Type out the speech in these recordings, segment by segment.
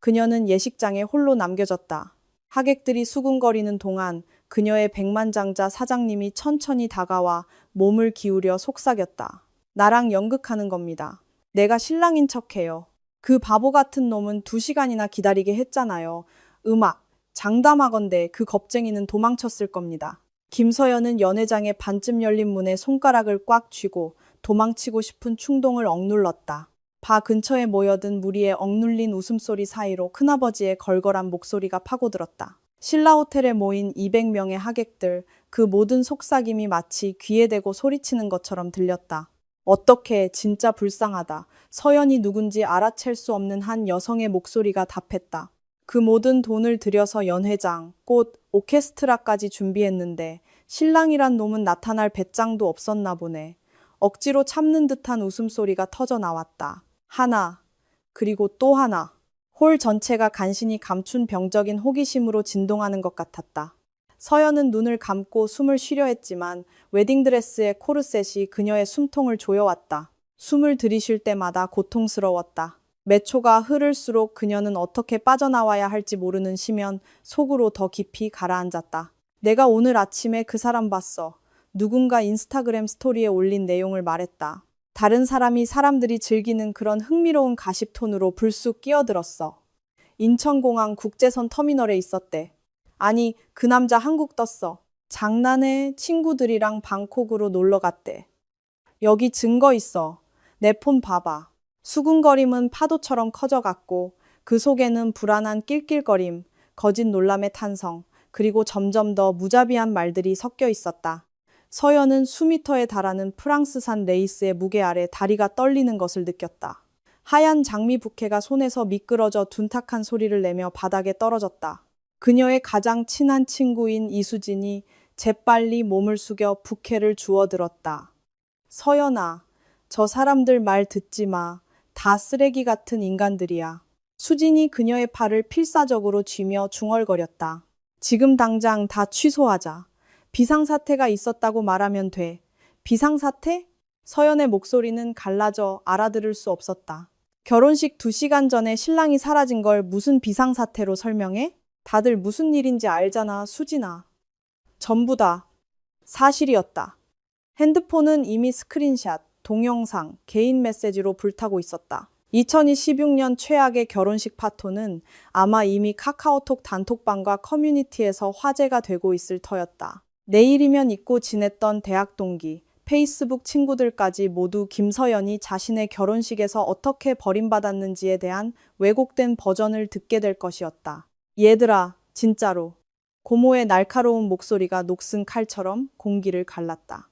그녀는 예식장에 홀로 남겨졌다. 하객들이 수군거리는 동안 그녀의 백만장자 사장님이 천천히 다가와 몸을 기울여 속삭였다. 나랑 연극하는 겁니다. 내가 신랑인 척해요. 그 바보 같은 놈은 2시간이나 기다리게 했잖아요. 음악, 장담하건대 그 겁쟁이는 도망쳤을 겁니다. 김서연은 연회장의 반쯤 열린 문에 손가락을 꽉 쥐고 도망치고 싶은 충동을 억눌렀다. 바 근처에 모여든 무리의 억눌린 웃음소리 사이로 큰아버지의 걸걸한 목소리가 파고들었다. 신라 호텔에 모인 200명의 하객들, 그 모든 속삭임이 마치 귀에 대고 소리치는 것처럼 들렸다. 어떻게 진짜 불쌍하다. 서연이 누군지 알아챌 수 없는 한 여성의 목소리가 답했다. 그 모든 돈을 들여서 연회장, 꽃, 오케스트라까지 준비했는데 신랑이란 놈은 나타날 배짱도 없었나 보네. 억지로 참는 듯한 웃음소리가 터져 나왔다. 하나, 그리고 또 하나. 홀 전체가 간신히 감춘 병적인 호기심으로 진동하는 것 같았다. 서연은 눈을 감고 숨을 쉬려 했지만 웨딩드레스의 코르셋이 그녀의 숨통을 조여왔다. 숨을 들이쉴 때마다 고통스러웠다. 몇 초가 흐를수록 그녀는 어떻게 빠져나와야 할지 모르는 시면 속으로 더 깊이 가라앉았다. 내가 오늘 아침에 그 사람 봤어. 누군가 인스타그램 스토리에 올린 내용을 말했다. 다른 사람이 사람들이 즐기는 그런 흥미로운 가십톤으로 불쑥 끼어들었어. 인천공항 국제선 터미널에 있었대. 아니, 그 남자 한국 떴어. 장난해. 친구들이랑 방콕으로 놀러 갔대. 여기 증거 있어. 내 폰 봐봐. 수군거림은 파도처럼 커져갔고 그 속에는 불안한 낄낄거림, 거짓 놀람의 탄성, 그리고 점점 더 무자비한 말들이 섞여 있었다. 서연은 수미터에 달하는 프랑스산 레이스의 무게 아래 다리가 떨리는 것을 느꼈다. 하얀 장미 부케가 손에서 미끄러져 둔탁한 소리를 내며 바닥에 떨어졌다. 그녀의 가장 친한 친구인 이수진이 재빨리 몸을 숙여 부케를 주워들었다. 서연아, 저 사람들 말 듣지 마. 다 쓰레기 같은 인간들이야. 수진이 그녀의 팔을 필사적으로 쥐며 중얼거렸다. 지금 당장 다 취소하자. 비상사태가 있었다고 말하면 돼. 비상사태? 서연의 목소리는 갈라져 알아들을 수 없었다. 결혼식 2시간 전에 신랑이 사라진 걸 무슨 비상사태로 설명해? 다들 무슨 일인지 알잖아, 수진아. 전부 다 사실이었다. 핸드폰은 이미 스크린샷, 동영상, 개인 메시지로 불타고 있었다. 2016년 최악의 결혼식 파토는 아마 이미 카카오톡 단톡방과 커뮤니티에서 화제가 되고 있을 터였다. 내일이면 잊고 지냈던 대학 동기, 페이스북 친구들까지 모두 김서연이 자신의 결혼식에서 어떻게 버림받았는지에 대한 왜곡된 버전을 듣게 될 것이었다. 얘들아, 진짜로. 고모의 날카로운 목소리가 녹슨 칼처럼 공기를 갈랐다.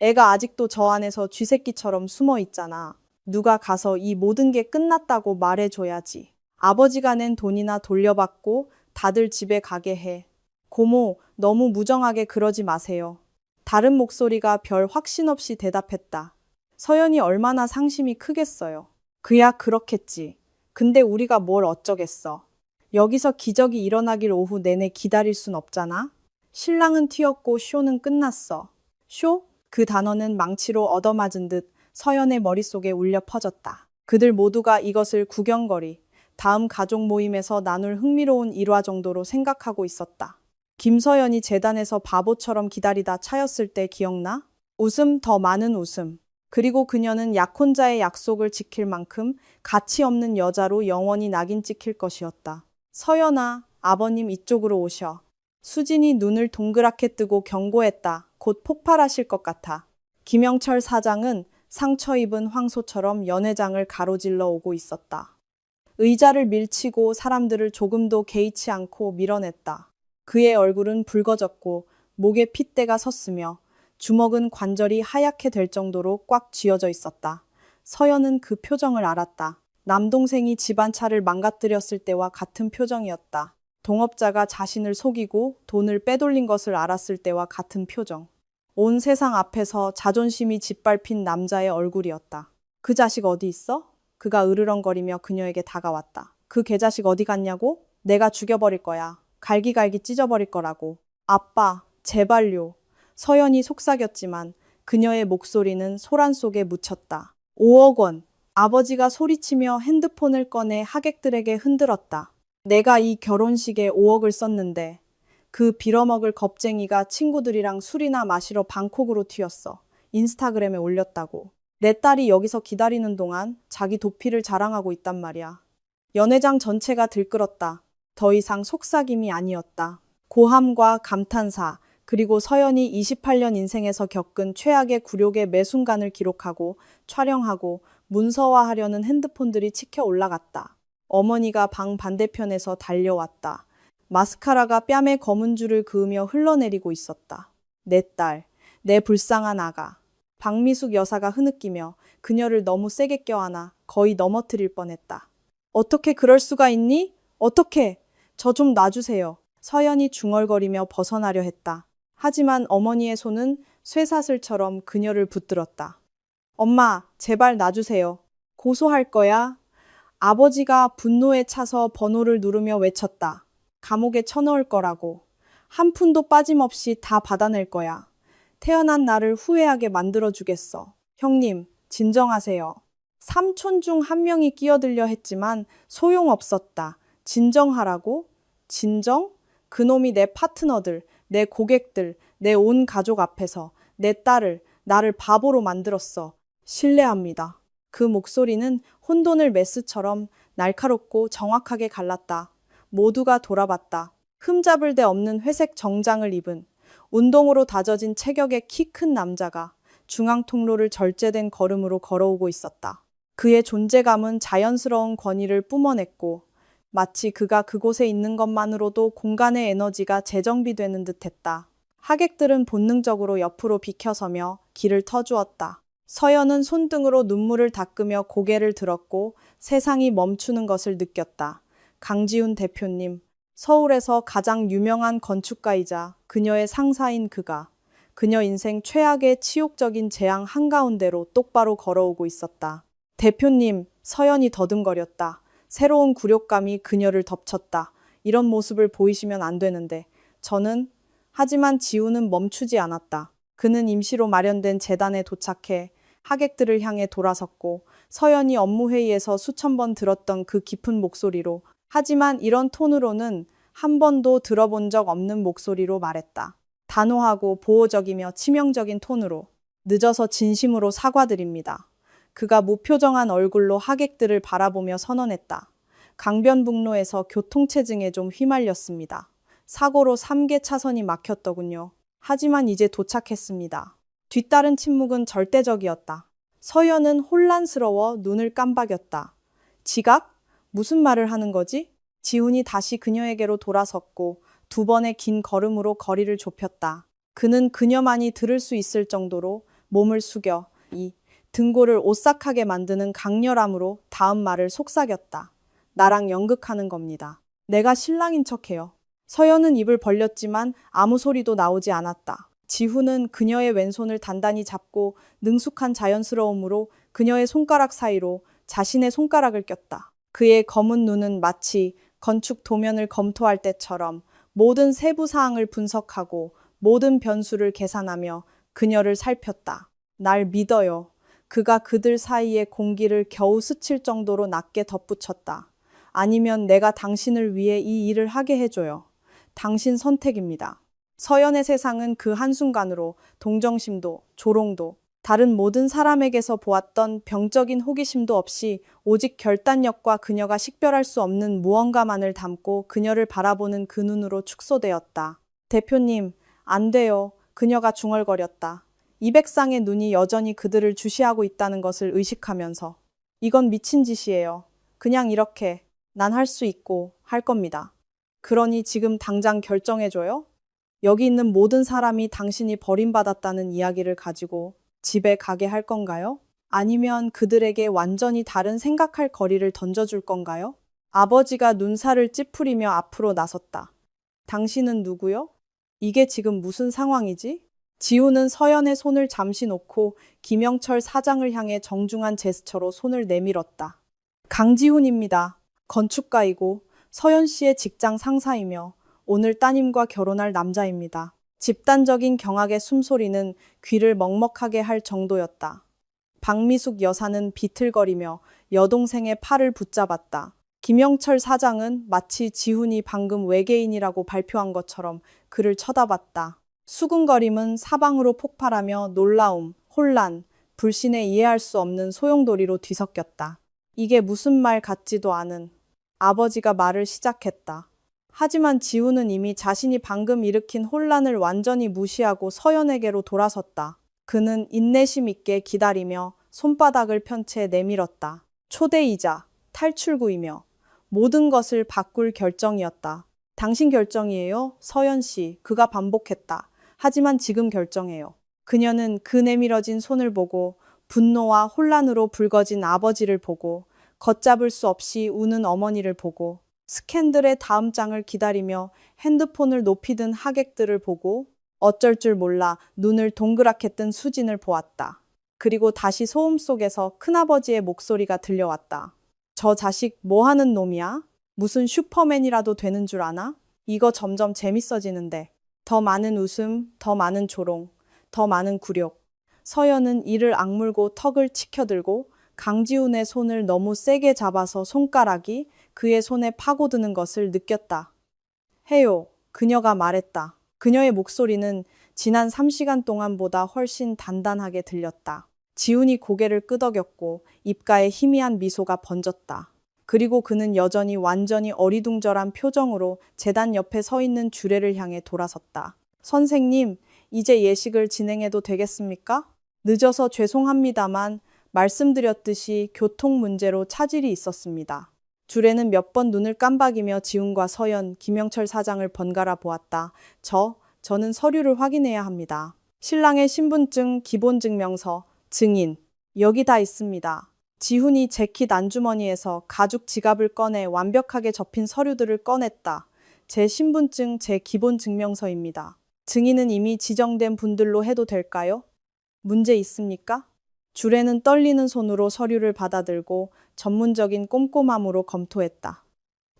애가 아직도 저 안에서 쥐새끼처럼 숨어 있잖아. 누가 가서 이 모든 게 끝났다고 말해줘야지. 아버지가 낸 돈이나 돌려받고 다들 집에 가게 해. 고모, 너무 무정하게 그러지 마세요. 다른 목소리가 별 확신 없이 대답했다. 서연이 얼마나 상심이 크겠어요. 그야 그렇겠지. 근데 우리가 뭘 어쩌겠어. 여기서 기적이 일어나길 오후 내내 기다릴 순 없잖아. 신랑은 튀었고 쇼는 끝났어. 쇼? 그 단어는 망치로 얻어맞은 듯 서연의 머릿속에 울려 퍼졌다. 그들 모두가 이것을 구경거리, 다음 가족 모임에서 나눌 흥미로운 일화 정도로 생각하고 있었다. 김서연이 재단에서 바보처럼 기다리다 차였을 때 기억나? 웃음, 더 많은 웃음. 그리고 그녀는 약혼자의 약속을 지킬 만큼 가치 없는 여자로 영원히 낙인 찍힐 것이었다. 서연아, 아버님 이쪽으로 오셔. 수진이 눈을 동그랗게 뜨고 경고했다. 곧 폭발하실 것 같아. 김영철 사장은 상처 입은 황소처럼 연회장을 가로질러 오고 있었다. 의자를 밀치고 사람들을 조금도 개의치 않고 밀어냈다. 그의 얼굴은 붉어졌고 목에 핏대가 섰으며 주먹은 관절이 하얗게 될 정도로 꽉 쥐어져 있었다. 서연은 그 표정을 알았다. 남동생이 집안 차를 망가뜨렸을 때와 같은 표정이었다. 동업자가 자신을 속이고 돈을 빼돌린 것을 알았을 때와 같은 표정. 온 세상 앞에서 자존심이 짓밟힌 남자의 얼굴이었다. 그 자식 어디 있어? 그가 으르렁거리며 그녀에게 다가왔다. 그 개자식 어디 갔냐고? 내가 죽여버릴 거야. 갈기갈기 찢어버릴 거라고. 아빠, 제발요. 서연이 속삭였지만 그녀의 목소리는 소란 속에 묻혔다. 5억 원. 아버지가 소리치며 핸드폰을 꺼내 하객들에게 흔들었다. 내가 이 결혼식에 5억을 썼는데 그 빌어먹을 겁쟁이가 친구들이랑 술이나 마시러 방콕으로 튀었어. 인스타그램에 올렸다고. 내 딸이 여기서 기다리는 동안 자기 도피를 자랑하고 있단 말이야. 연회장 전체가 들끓었다. 더 이상 속삭임이 아니었다. 고함과 감탄사, 그리고 서연이 28년 인생에서 겪은 최악의 굴욕의 매 순간을 기록하고 촬영하고 문서화하려는 핸드폰들이 치켜 올라갔다. 어머니가 방 반대편에서 달려왔다. 마스카라가 뺨에 검은 줄을 그으며 흘러내리고 있었다. 내 딸, 내 불쌍한 아가. 박미숙 여사가 흐느끼며 그녀를 너무 세게 껴안아 거의 넘어뜨릴 뻔했다. 어떻게 그럴 수가 있니? 어떻게? 저 좀 놔주세요. 서연이 중얼거리며 벗어나려 했다. 하지만 어머니의 손은 쇠사슬처럼 그녀를 붙들었다. 엄마, 제발 놔주세요. 고소할 거야. 아버지가 분노에 차서 번호를 누르며 외쳤다. 감옥에 쳐넣을 거라고. 한 푼도 빠짐없이 다 받아낼 거야. 태어난 나를 후회하게 만들어주겠어. 형님, 진정하세요. 삼촌 중 한 명이 끼어들려 했지만 소용없었다. 진정하라고? 진정? 그놈이 내 파트너들, 내 고객들, 내 온 가족 앞에서 내 딸을, 나를 바보로 만들었어. 신뢰합니다. 그 목소리는 혼돈을 메스처럼 날카롭고 정확하게 갈랐다. 모두가 돌아봤다. 흠잡을 데 없는 회색 정장을 입은 운동으로 다져진 체격의 키 큰 남자가 중앙 통로를 절제된 걸음으로 걸어오고 있었다. 그의 존재감은 자연스러운 권위를 뿜어냈고 마치 그가 그곳에 있는 것만으로도 공간의 에너지가 재정비되는 듯했다. 하객들은 본능적으로 옆으로 비켜서며 길을 터주었다. 서연은 손등으로 눈물을 닦으며 고개를 들었고 세상이 멈추는 것을 느꼈다. 강지훈 대표님, 서울에서 가장 유명한 건축가이자 그녀의 상사인 그가 그녀 인생 최악의 치욕적인 재앙 한가운데로 똑바로 걸어오고 있었다. 대표님, 서연이 더듬거렸다. 새로운 굴욕감이 그녀를 덮쳤다. 이런 모습을 보이시면 안 되는데 하지만 지우는 멈추지 않았다. 그는 임시로 마련된 재단에 도착해 하객들을 향해 돌아섰고 서연이 업무회의에서 수천 번 들었던 그 깊은 목소리로 하지만 이런 톤으로는 한 번도 들어본 적 없는 목소리로 말했다. 단호하고 보호적이며 치명적인 톤으로 늦어서 진심으로 사과드립니다. 그가 무표정한 얼굴로 하객들을 바라보며 선언했다. 강변북로에서 교통체증에 좀 휘말렸습니다. 사고로 3개 차선이 막혔더군요. 하지만 이제 도착했습니다. 뒤따른 침묵은 절대적이었다. 서연은 혼란스러워 눈을 깜박였다. 지각? 무슨 말을 하는 거지? 지훈이 다시 그녀에게로 돌아섰고 두 번의 긴 걸음으로 거리를 좁혔다. 그는 그녀만이 들을 수 있을 정도로 몸을 숙여 이 등골을 오싹하게 만드는 강렬함으로 다음 말을 속삭였다. 나랑 연극하는 겁니다. 내가 신랑인 척해요. 서연은 입을 벌렸지만 아무 소리도 나오지 않았다. 지훈은 그녀의 왼손을 단단히 잡고 능숙한 자연스러움으로 그녀의 손가락 사이로 자신의 손가락을 꼈다. 그의 검은 눈은 마치 건축 도면을 검토할 때처럼 모든 세부 사항을 분석하고 모든 변수를 계산하며 그녀를 살폈다. 날 믿어요. 그가 그들 사이의 공기를 겨우 스칠 정도로 낮게 덧붙였다. 아니면 내가 당신을 위해 이 일을 하게 해줘요. 당신 선택입니다. 서연의 세상은 그 한순간으로 동정심도 조롱도 다른 모든 사람에게서 보았던 병적인 호기심도 없이 오직 결단력과 그녀가 식별할 수 없는 무언가만을 담고 그녀를 바라보는 그 눈으로 축소되었다. 대표님, 안 돼요. 그녀가 중얼거렸다. 200쌍의 눈이 여전히 그들을 주시하고 있다는 것을 의식하면서. 이건 미친 짓이에요. 그냥 이렇게 난 할 수 있고 할 겁니다. 그러니 지금 당장 결정해줘요? 여기 있는 모든 사람이 당신이 버림받았다는 이야기를 가지고 집에 가게 할 건가요? 아니면 그들에게 완전히 다른 생각할 거리를 던져줄 건가요? 아버지가 눈살을 찌푸리며 앞으로 나섰다. 당신은 누구요? 이게 지금 무슨 상황이지? 지우는 서연의 손을 잠시 놓고 김영철 사장을 향해 정중한 제스처로 손을 내밀었다. 강지훈입니다. 건축가이고 서연 씨의 직장 상사이며 오늘 따님과 결혼할 남자입니다. 집단적인 경악의 숨소리는 귀를 먹먹하게 할 정도였다. 박미숙 여사는 비틀거리며 여동생의 팔을 붙잡았다. 김영철 사장은 마치 지훈이 방금 외계인이라고 발표한 것처럼 그를 쳐다봤다. 수군거림은 사방으로 폭발하며 놀라움, 혼란, 불신에 이해할 수 없는 소용돌이로 뒤섞였다. 이게 무슨 말 같지도 않은. 아버지가 말을 시작했다. 하지만 지훈은 이미 자신이 방금 일으킨 혼란을 완전히 무시하고 서연에게로 돌아섰다. 그는 인내심 있게 기다리며 손바닥을 편 채 내밀었다. 초대이자 탈출구이며 모든 것을 바꿀 결정이었다. 당신 결정이에요, 서연 씨. 그가 반복했다. 하지만 지금 결정해요. 그녀는 그 내밀어진 손을 보고 분노와 혼란으로 붉어진 아버지를 보고 걷잡을 수 없이 우는 어머니를 보고 스캔들의 다음 장을 기다리며 핸드폰을 높이 든 하객들을 보고 어쩔 줄 몰라 눈을 동그랗게 뜬 수진을 보았다. 그리고 다시 소음 속에서 큰아버지의 목소리가 들려왔다. 저 자식 뭐 하는 놈이야? 무슨 슈퍼맨이라도 되는 줄 아나? 이거 점점 재밌어지는데. 더 많은 웃음, 더 많은 조롱, 더 많은 굴욕. 서연은 이를 악물고 턱을 치켜들고 강지훈의 손을 너무 세게 잡아서 손가락이 그의 손에 파고드는 것을 느꼈다. 해요. 그녀가 말했다. 그녀의 목소리는 지난 3시간 동안보다 훨씬 단단하게 들렸다. 지훈이 고개를 끄덕였고 입가에 희미한 미소가 번졌다. 그리고 그는 여전히 완전히 어리둥절한 표정으로 제단 옆에 서 있는 주례를 향해 돌아섰다. 선생님, 이제 예식을 진행해도 되겠습니까? 늦어서 죄송합니다만 말씀드렸듯이 교통 문제로 차질이 있었습니다. 주례는 몇 번 눈을 깜박이며 지훈과 서연, 김영철 사장을 번갈아 보았다. 저는 서류를 확인해야 합니다. 신랑의 신분증, 기본증명서, 증인, 여기 다 있습니다. 지훈이 재킷 안주머니에서 가죽 지갑을 꺼내 완벽하게 접힌 서류들을 꺼냈다. 제 신분증, 제 기본증명서입니다. 증인은 이미 지정된 분들로 해도 될까요? 문제 있습니까? 주례는 떨리는 손으로 서류를 받아들고 전문적인 꼼꼼함으로 검토했다.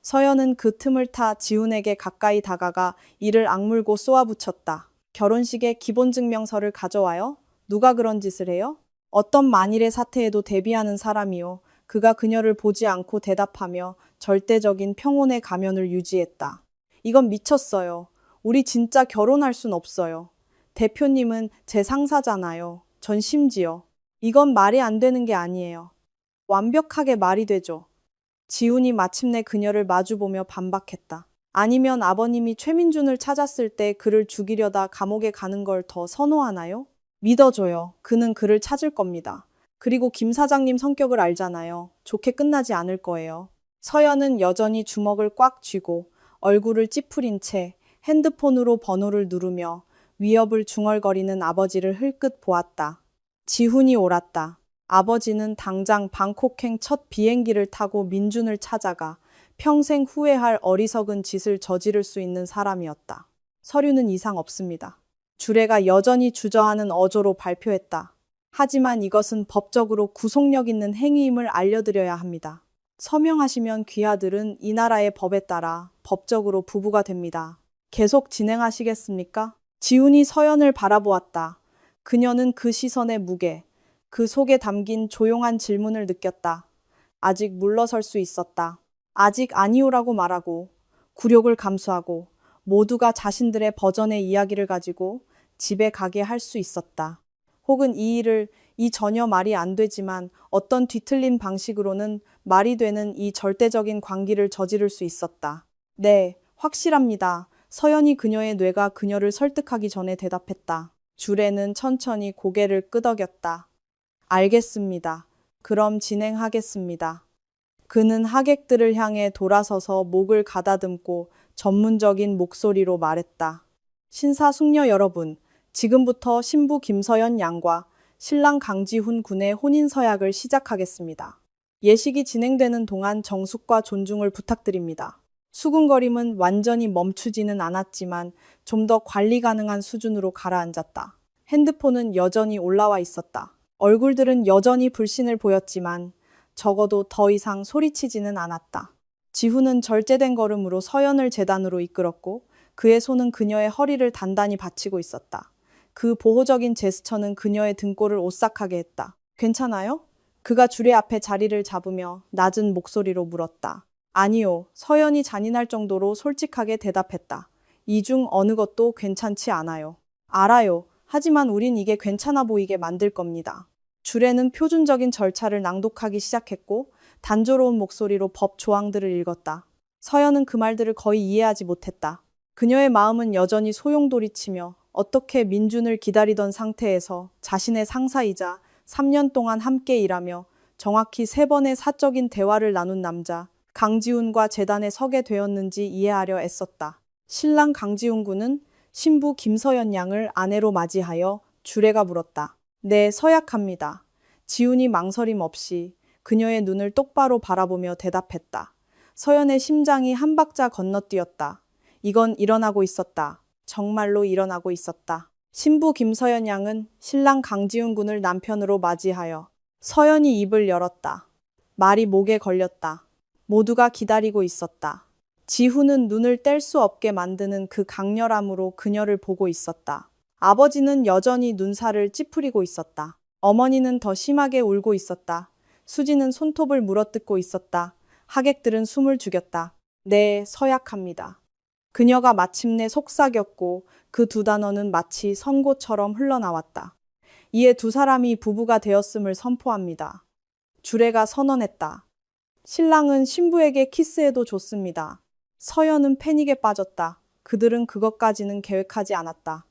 서연은 그 틈을 타 지훈에게 가까이 다가가 이를 악물고 쏘아붙였다. 결혼식에 기본증명서를 가져와요? 누가 그런 짓을 해요? 어떤 만일의 사태에도 대비하는 사람이요. 그가 그녀를 보지 않고 대답하며 절대적인 평온의 가면을 유지했다. 이건 미쳤어요. 우리 진짜 결혼할 순 없어요. 대표님은 제 상사잖아요. 전 심지어. 이건 말이 안 되는 게 아니에요. 완벽하게 말이 되죠. 지훈이 마침내 그녀를 마주보며 반박했다. 아니면 아버님이 최민준을 찾았을 때 그를 죽이려다 감옥에 가는 걸 더 선호하나요? 믿어줘요. 그는 그를 찾을 겁니다. 그리고 김 사장님 성격을 알잖아요. 좋게 끝나지 않을 거예요. 서연은 여전히 주먹을 꽉 쥐고 얼굴을 찌푸린 채 핸드폰으로 번호를 누르며 위협을 중얼거리는 아버지를 흘끗 보았다. 지훈이 옳았다. 아버지는 당장 방콕행 첫 비행기를 타고 민준을 찾아가 평생 후회할 어리석은 짓을 저지를 수 있는 사람이었다. 서류는 이상 없습니다. 주례가 여전히 주저하는 어조로 발표했다. 하지만 이것은 법적으로 구속력 있는 행위임을 알려드려야 합니다. 서명하시면 귀하들은 이 나라의 법에 따라 법적으로 부부가 됩니다. 계속 진행하시겠습니까? 지훈이 서연을 바라보았다. 그녀는 그 시선의 무게, 그 속에 담긴 조용한 질문을 느꼈다. 아직 물러설 수 있었다. 아직 아니오라고 말하고, 굴욕을 감수하고, 모두가 자신들의 버전의 이야기를 가지고 집에 가게 할 수 있었다. 혹은 이 전혀 말이 안 되지만 어떤 뒤틀린 방식으로는 말이 되는 이 절대적인 광기를 저지를 수 있었다. 네, 확실합니다. 서연이 그녀의 뇌가 그녀를 설득하기 전에 대답했다. 주례는 천천히 고개를 끄덕였다. 알겠습니다. 그럼 진행하겠습니다. 그는 하객들을 향해 돌아서서 목을 가다듬고 전문적인 목소리로 말했다. 신사숙녀 여러분, 지금부터 신부 김서연 양과 신랑 강지훈 군의 혼인서약을 시작하겠습니다. 예식이 진행되는 동안 정숙과 존중을 부탁드립니다. 수군거림은 완전히 멈추지는 않았지만 좀 더 관리 가능한 수준으로 가라앉았다. 핸드폰은 여전히 올라와 있었다. 얼굴들은 여전히 불신을 보였지만 적어도 더 이상 소리치지는 않았다. 지훈은 절제된 걸음으로 서연을 제단으로 이끌었고 그의 손은 그녀의 허리를 단단히 받치고 있었다. 그 보호적인 제스처는 그녀의 등골을 오싹하게 했다. 괜찮아요? 그가 주례 앞에 자리를 잡으며 낮은 목소리로 물었다. 아니요. 서연이 잔인할 정도로 솔직하게 대답했다. 이 중 어느 것도 괜찮지 않아요. 알아요. 하지만 우린 이게 괜찮아 보이게 만들 겁니다. 주례는 표준적인 절차를 낭독하기 시작했고 단조로운 목소리로 법 조항들을 읽었다. 서연은 그 말들을 거의 이해하지 못했다. 그녀의 마음은 여전히 소용돌이치며 어떻게 민준을 기다리던 상태에서 자신의 상사이자 3년 동안 함께 일하며 정확히 3번의 사적인 대화를 나눈 남자 강지훈과 재단에 서게 되었는지 이해하려 애썼다. 신랑 강지훈 군은 신부 김서연 양을 아내로 맞이하여 주례가 물었다. 네, 서약합니다. 지훈이 망설임 없이 그녀의 눈을 똑바로 바라보며 대답했다. 서연의 심장이 한 박자 건너뛰었다. 이건 일어나고 있었다. 정말로 일어나고 있었다. 신부 김서연 양은 신랑 강지훈 군을 남편으로 맞이하여 서연이 입을 열었다. 말이 목에 걸렸다. 모두가 기다리고 있었다. 지훈은 눈을 뗄 수 없게 만드는 그 강렬함으로 그녀를 보고 있었다. 아버지는 여전히 눈살을 찌푸리고 있었다. 어머니는 더 심하게 울고 있었다. 수지는 손톱을 물어뜯고 있었다. 하객들은 숨을 죽였다. 네, 서약합니다. 그녀가 마침내 속삭였고 그 2단어는 마치 선고처럼 흘러나왔다. 이에 2사람이 부부가 되었음을 선포합니다. 주례가 선언했다. 신랑은 신부에게 키스해도 좋습니다. 서연은 패닉에 빠졌다. 그들은 그것까지는 계획하지 않았다.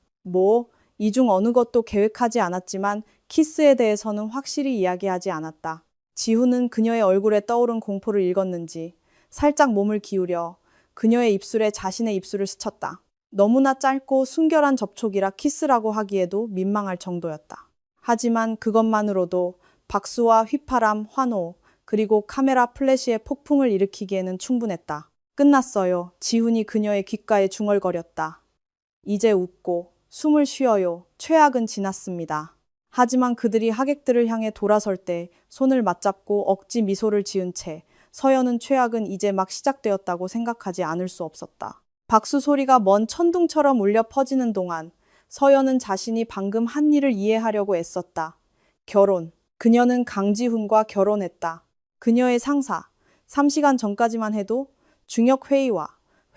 이 중 어느 것도 계획하지 않았지만 키스에 대해서는 확실히 이야기하지 않았다. 지훈은 그녀의 얼굴에 떠오른 공포를 읽었는지 살짝 몸을 기울여 그녀의 입술에 자신의 입술을 스쳤다. 너무나 짧고 순결한 접촉이라 키스라고 하기에도 민망할 정도였다. 하지만 그것만으로도 박수와 휘파람, 환호, 그리고 카메라 플래시의 폭풍을 일으키기에는 충분했다. 끝났어요. 지훈이 그녀의 귓가에 중얼거렸다. 이제 웃고 숨을 쉬어요. 최악은 지났습니다. 하지만 그들이 하객들을 향해 돌아설 때 손을 맞잡고 억지 미소를 지은 채 서연은 최악은 이제 막 시작되었다고 생각하지 않을 수 없었다. 박수 소리가 먼 천둥처럼 울려 퍼지는 동안 서연은 자신이 방금 한 일을 이해하려고 애썼다. 결혼. 그녀는 강지훈과 결혼했다. 그녀의 상사. 3시간 전까지만 해도 중역 회의와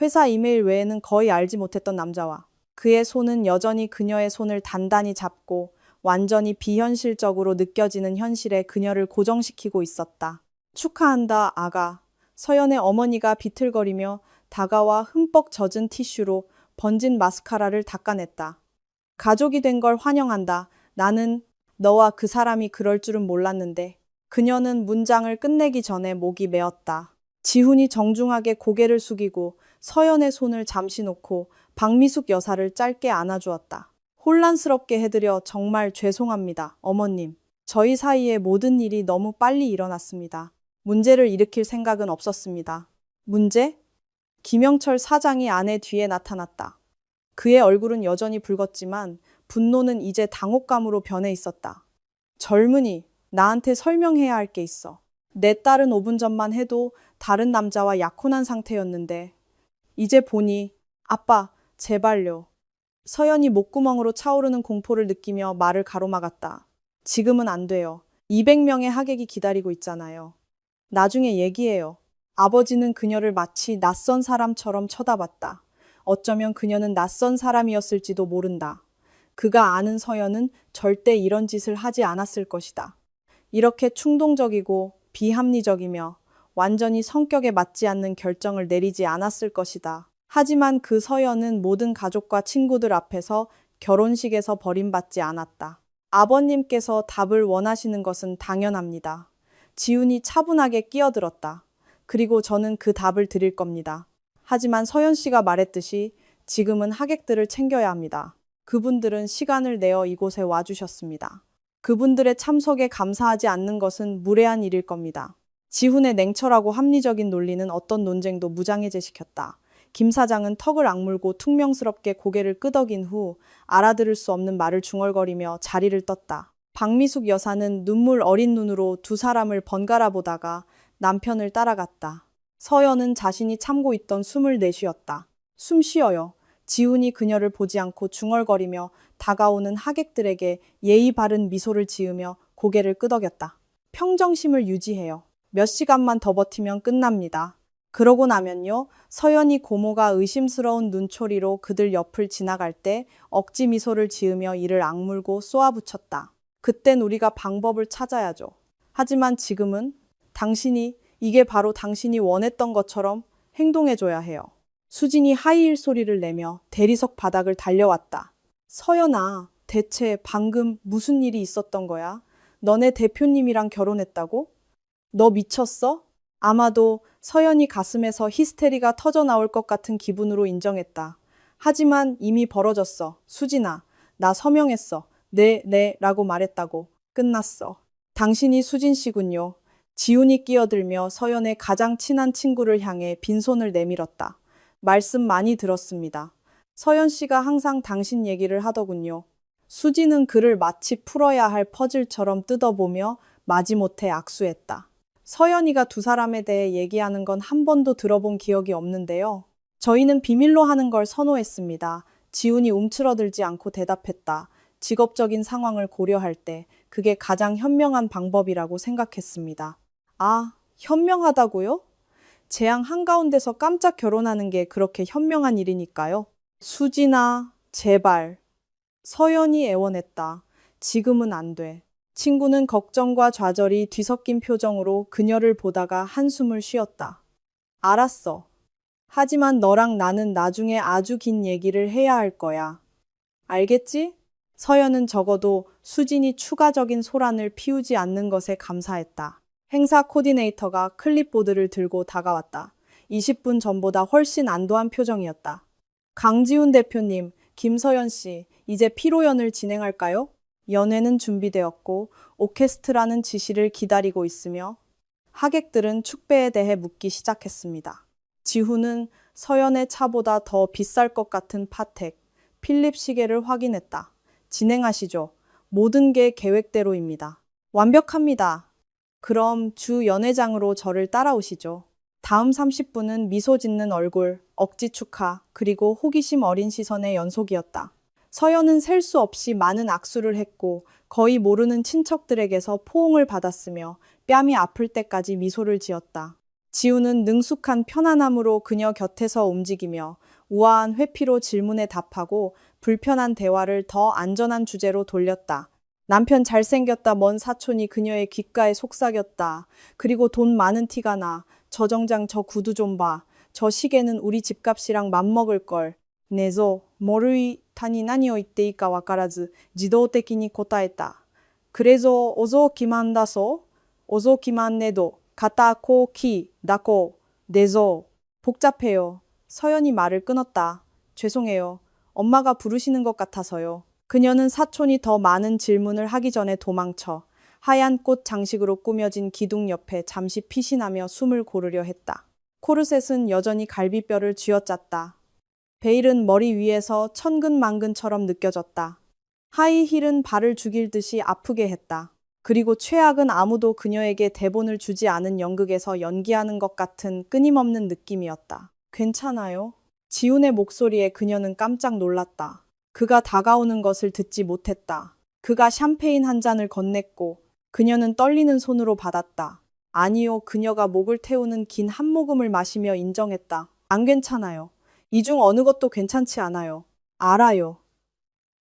회사 이메일 외에는 거의 알지 못했던 남자와 그의 손은 여전히 그녀의 손을 단단히 잡고 완전히 비현실적으로 느껴지는 현실에 그녀를 고정시키고 있었다. 축하한다, 아가. 서연의 어머니가 비틀거리며 다가와 흠뻑 젖은 티슈로 번진 마스카라를 닦아냈다. 가족이 된 걸 환영한다. 나는 너와 그 사람이 그럴 줄은 몰랐는데. 그녀는 문장을 끝내기 전에 목이 메었다. 지훈이 정중하게 고개를 숙이고 서연의 손을 잠시 놓고 박미숙 여사를 짧게 안아주었다. 혼란스럽게 해드려 정말 죄송합니다, 어머님. 저희 사이에 모든 일이 너무 빨리 일어났습니다. 문제를 일으킬 생각은 없었습니다. 문제? 김영철 사장이 아내 뒤에 나타났다. 그의 얼굴은 여전히 붉었지만 분노는 이제 당혹감으로 변해 있었다. 젊은이, 나한테 설명해야 할 게 있어. 내 딸은 5분 전만 해도 다른 남자와 약혼한 상태였는데 이제 보니 아빠, 제발요. 서연이 목구멍으로 차오르는 공포를 느끼며 말을 가로막았다. 지금은 안 돼요. 200명의 하객이 기다리고 있잖아요. 나중에 얘기해요. 아버지는 그녀를 마치 낯선 사람처럼 쳐다봤다. 어쩌면 그녀는 낯선 사람이었을지도 모른다. 그가 아는 서연은 절대 이런 짓을 하지 않았을 것이다. 이렇게 충동적이고 비합리적이며 완전히 성격에 맞지 않는 결정을 내리지 않았을 것이다. 하지만 그 서연은 모든 가족과 친구들 앞에서 결혼식에서 버림받지 않았다. 아버님께서 답을 원하시는 것은 당연합니다. 지훈이 차분하게 끼어들었다. 그리고 저는 그 답을 드릴 겁니다. 하지만 서연 씨가 말했듯이 지금은 하객들을 챙겨야 합니다. 그분들은 시간을 내어 이곳에 와주셨습니다. 그분들의 참석에 감사하지 않는 것은 무례한 일일 겁니다. 지훈의 냉철하고 합리적인 논리는 어떤 논쟁도 무장해제시켰다. 김 사장은 턱을 악물고 퉁명스럽게 고개를 끄덕인 후 알아들을 수 없는 말을 중얼거리며 자리를 떴다. 박미숙 여사는 눈물 어린 눈으로 2사람을 번갈아 보다가 남편을 따라갔다. 서연은 자신이 참고 있던 숨을 내쉬었다. 숨 쉬어요. 지훈이 그녀를 보지 않고 중얼거리며 다가오는 하객들에게 예의 바른 미소를 지으며 고개를 끄덕였다. 평정심을 유지해요. 몇 시간만 더 버티면 끝납니다. 그러고 나면요. 서연이 고모가 의심스러운 눈초리로 그들 옆을 지나갈 때 억지 미소를 지으며 이를 악물고 쏘아붙였다. 그땐 우리가 방법을 찾아야죠. 하지만 지금은 이게 바로 당신이 원했던 것처럼 행동해줘야 해요. 수진이 하이힐 소리를 내며 대리석 바닥을 달려왔다. 서연아, 대체 방금 무슨 일이 있었던 거야? 너네 대표님이랑 결혼했다고? 너 미쳤어? 아마도 서연이 가슴에서 히스테리가 터져 나올 것 같은 기분으로 인정했다. 하지만 이미 벌어졌어. 수진아, 나 서명했어. 네, 라고 말했다고. 끝났어. 당신이 수진 씨군요. 지훈이 끼어들며 서연의 가장 친한 친구를 향해 빈손을 내밀었다. 말씀 많이 들었습니다. 서연 씨가 항상 당신 얘기를 하더군요. 수진은 그를 마치 풀어야 할 퍼즐처럼 뜯어보며 마지못해 악수했다. 서연이가 두 사람에 대해 얘기하는 건 한 번도 들어본 기억이 없는데요. 저희는 비밀로 하는 걸 선호했습니다. 지훈이 움츠러들지 않고 대답했다. 직업적인 상황을 고려할 때 그게 가장 현명한 방법이라고 생각했습니다. 아, 현명하다고요? 재앙 한가운데서 깜짝 결혼하는 게 그렇게 현명한 일이니까요. 수진아, 제발. 서연이 애원했다. 지금은 안 돼. 친구는 걱정과 좌절이 뒤섞인 표정으로 그녀를 보다가 한숨을 쉬었다. 알았어. 하지만 너랑 나는 나중에 아주 긴 얘기를 해야 할 거야. 알겠지? 서연은 적어도 수진이 추가적인 소란을 피우지 않는 것에 감사했다. 행사 코디네이터가 클립보드를 들고 다가왔다. 20분 전보다 훨씬 안도한 표정이었다. 강지훈 대표님, 김서연 씨, 이제 피로연을 진행할까요? 연회는 준비되었고 오케스트라는 지시를 기다리고 있으며 하객들은 축배에 대해 묻기 시작했습니다. 지훈은 서연의 차보다 더 비쌀 것 같은 파텍, 필립 시계를 확인했다. 진행하시죠. 모든 게 계획대로입니다. 완벽합니다. 그럼 주 연회장으로 저를 따라오시죠. 다음 30분은 미소 짓는 얼굴, 억지 축하, 그리고 호기심 어린 시선의 연속이었다. 서연은 셀 수 없이 많은 악수를 했고 거의 모르는 친척들에게서 포옹을 받았으며 뺨이 아플 때까지 미소를 지었다. 지우는 능숙한 편안함으로 그녀 곁에서 움직이며 우아한 회피로 질문에 답하고 불편한 대화를 더 안전한 주제로 돌렸다. 남편 잘생겼다 먼 사촌이 그녀의 귓가에 속삭였다. 그리고 돈 많은 티가 나. 저 정장 저 구두 좀 봐. 저 시계는 우리 집값이랑 맞먹을걸. 내조 모르이 타니 나니오 이때이까 와카라즈 지도적이答えた. 그래서 어서 기만다소. 어서 기만내도 가타 코키 다코 내조. 복잡해요. 서연이 말을 끊었다. 죄송해요. 엄마가 부르시는 것 같아서요. 그녀는 사촌이 더 많은 질문을 하기 전에 도망쳐 하얀 꽃 장식으로 꾸며진 기둥 옆에 잠시 피신하며 숨을 고르려 했다. 코르셋은 여전히 갈비뼈를 쥐어짰다. 베일은 머리 위에서 천근만근처럼 느껴졌다. 하이힐은 발을 죽일 듯이 아프게 했다. 그리고 최악은 아무도 그녀에게 대본을 주지 않은 연극에서 연기하는 것 같은 끊임없는 느낌이었다. 괜찮아요? 지훈의 목소리에 그녀는 깜짝 놀랐다. 그가 다가오는 것을 듣지 못했다. 그가 샴페인 한 잔을 건넸고 그녀는 떨리는 손으로 받았다. 아니요, 그녀가 목을 태우는 긴 한 모금을 마시며 인정했다. 안 괜찮아요. 이 중 어느 것도 괜찮지 않아요. 알아요.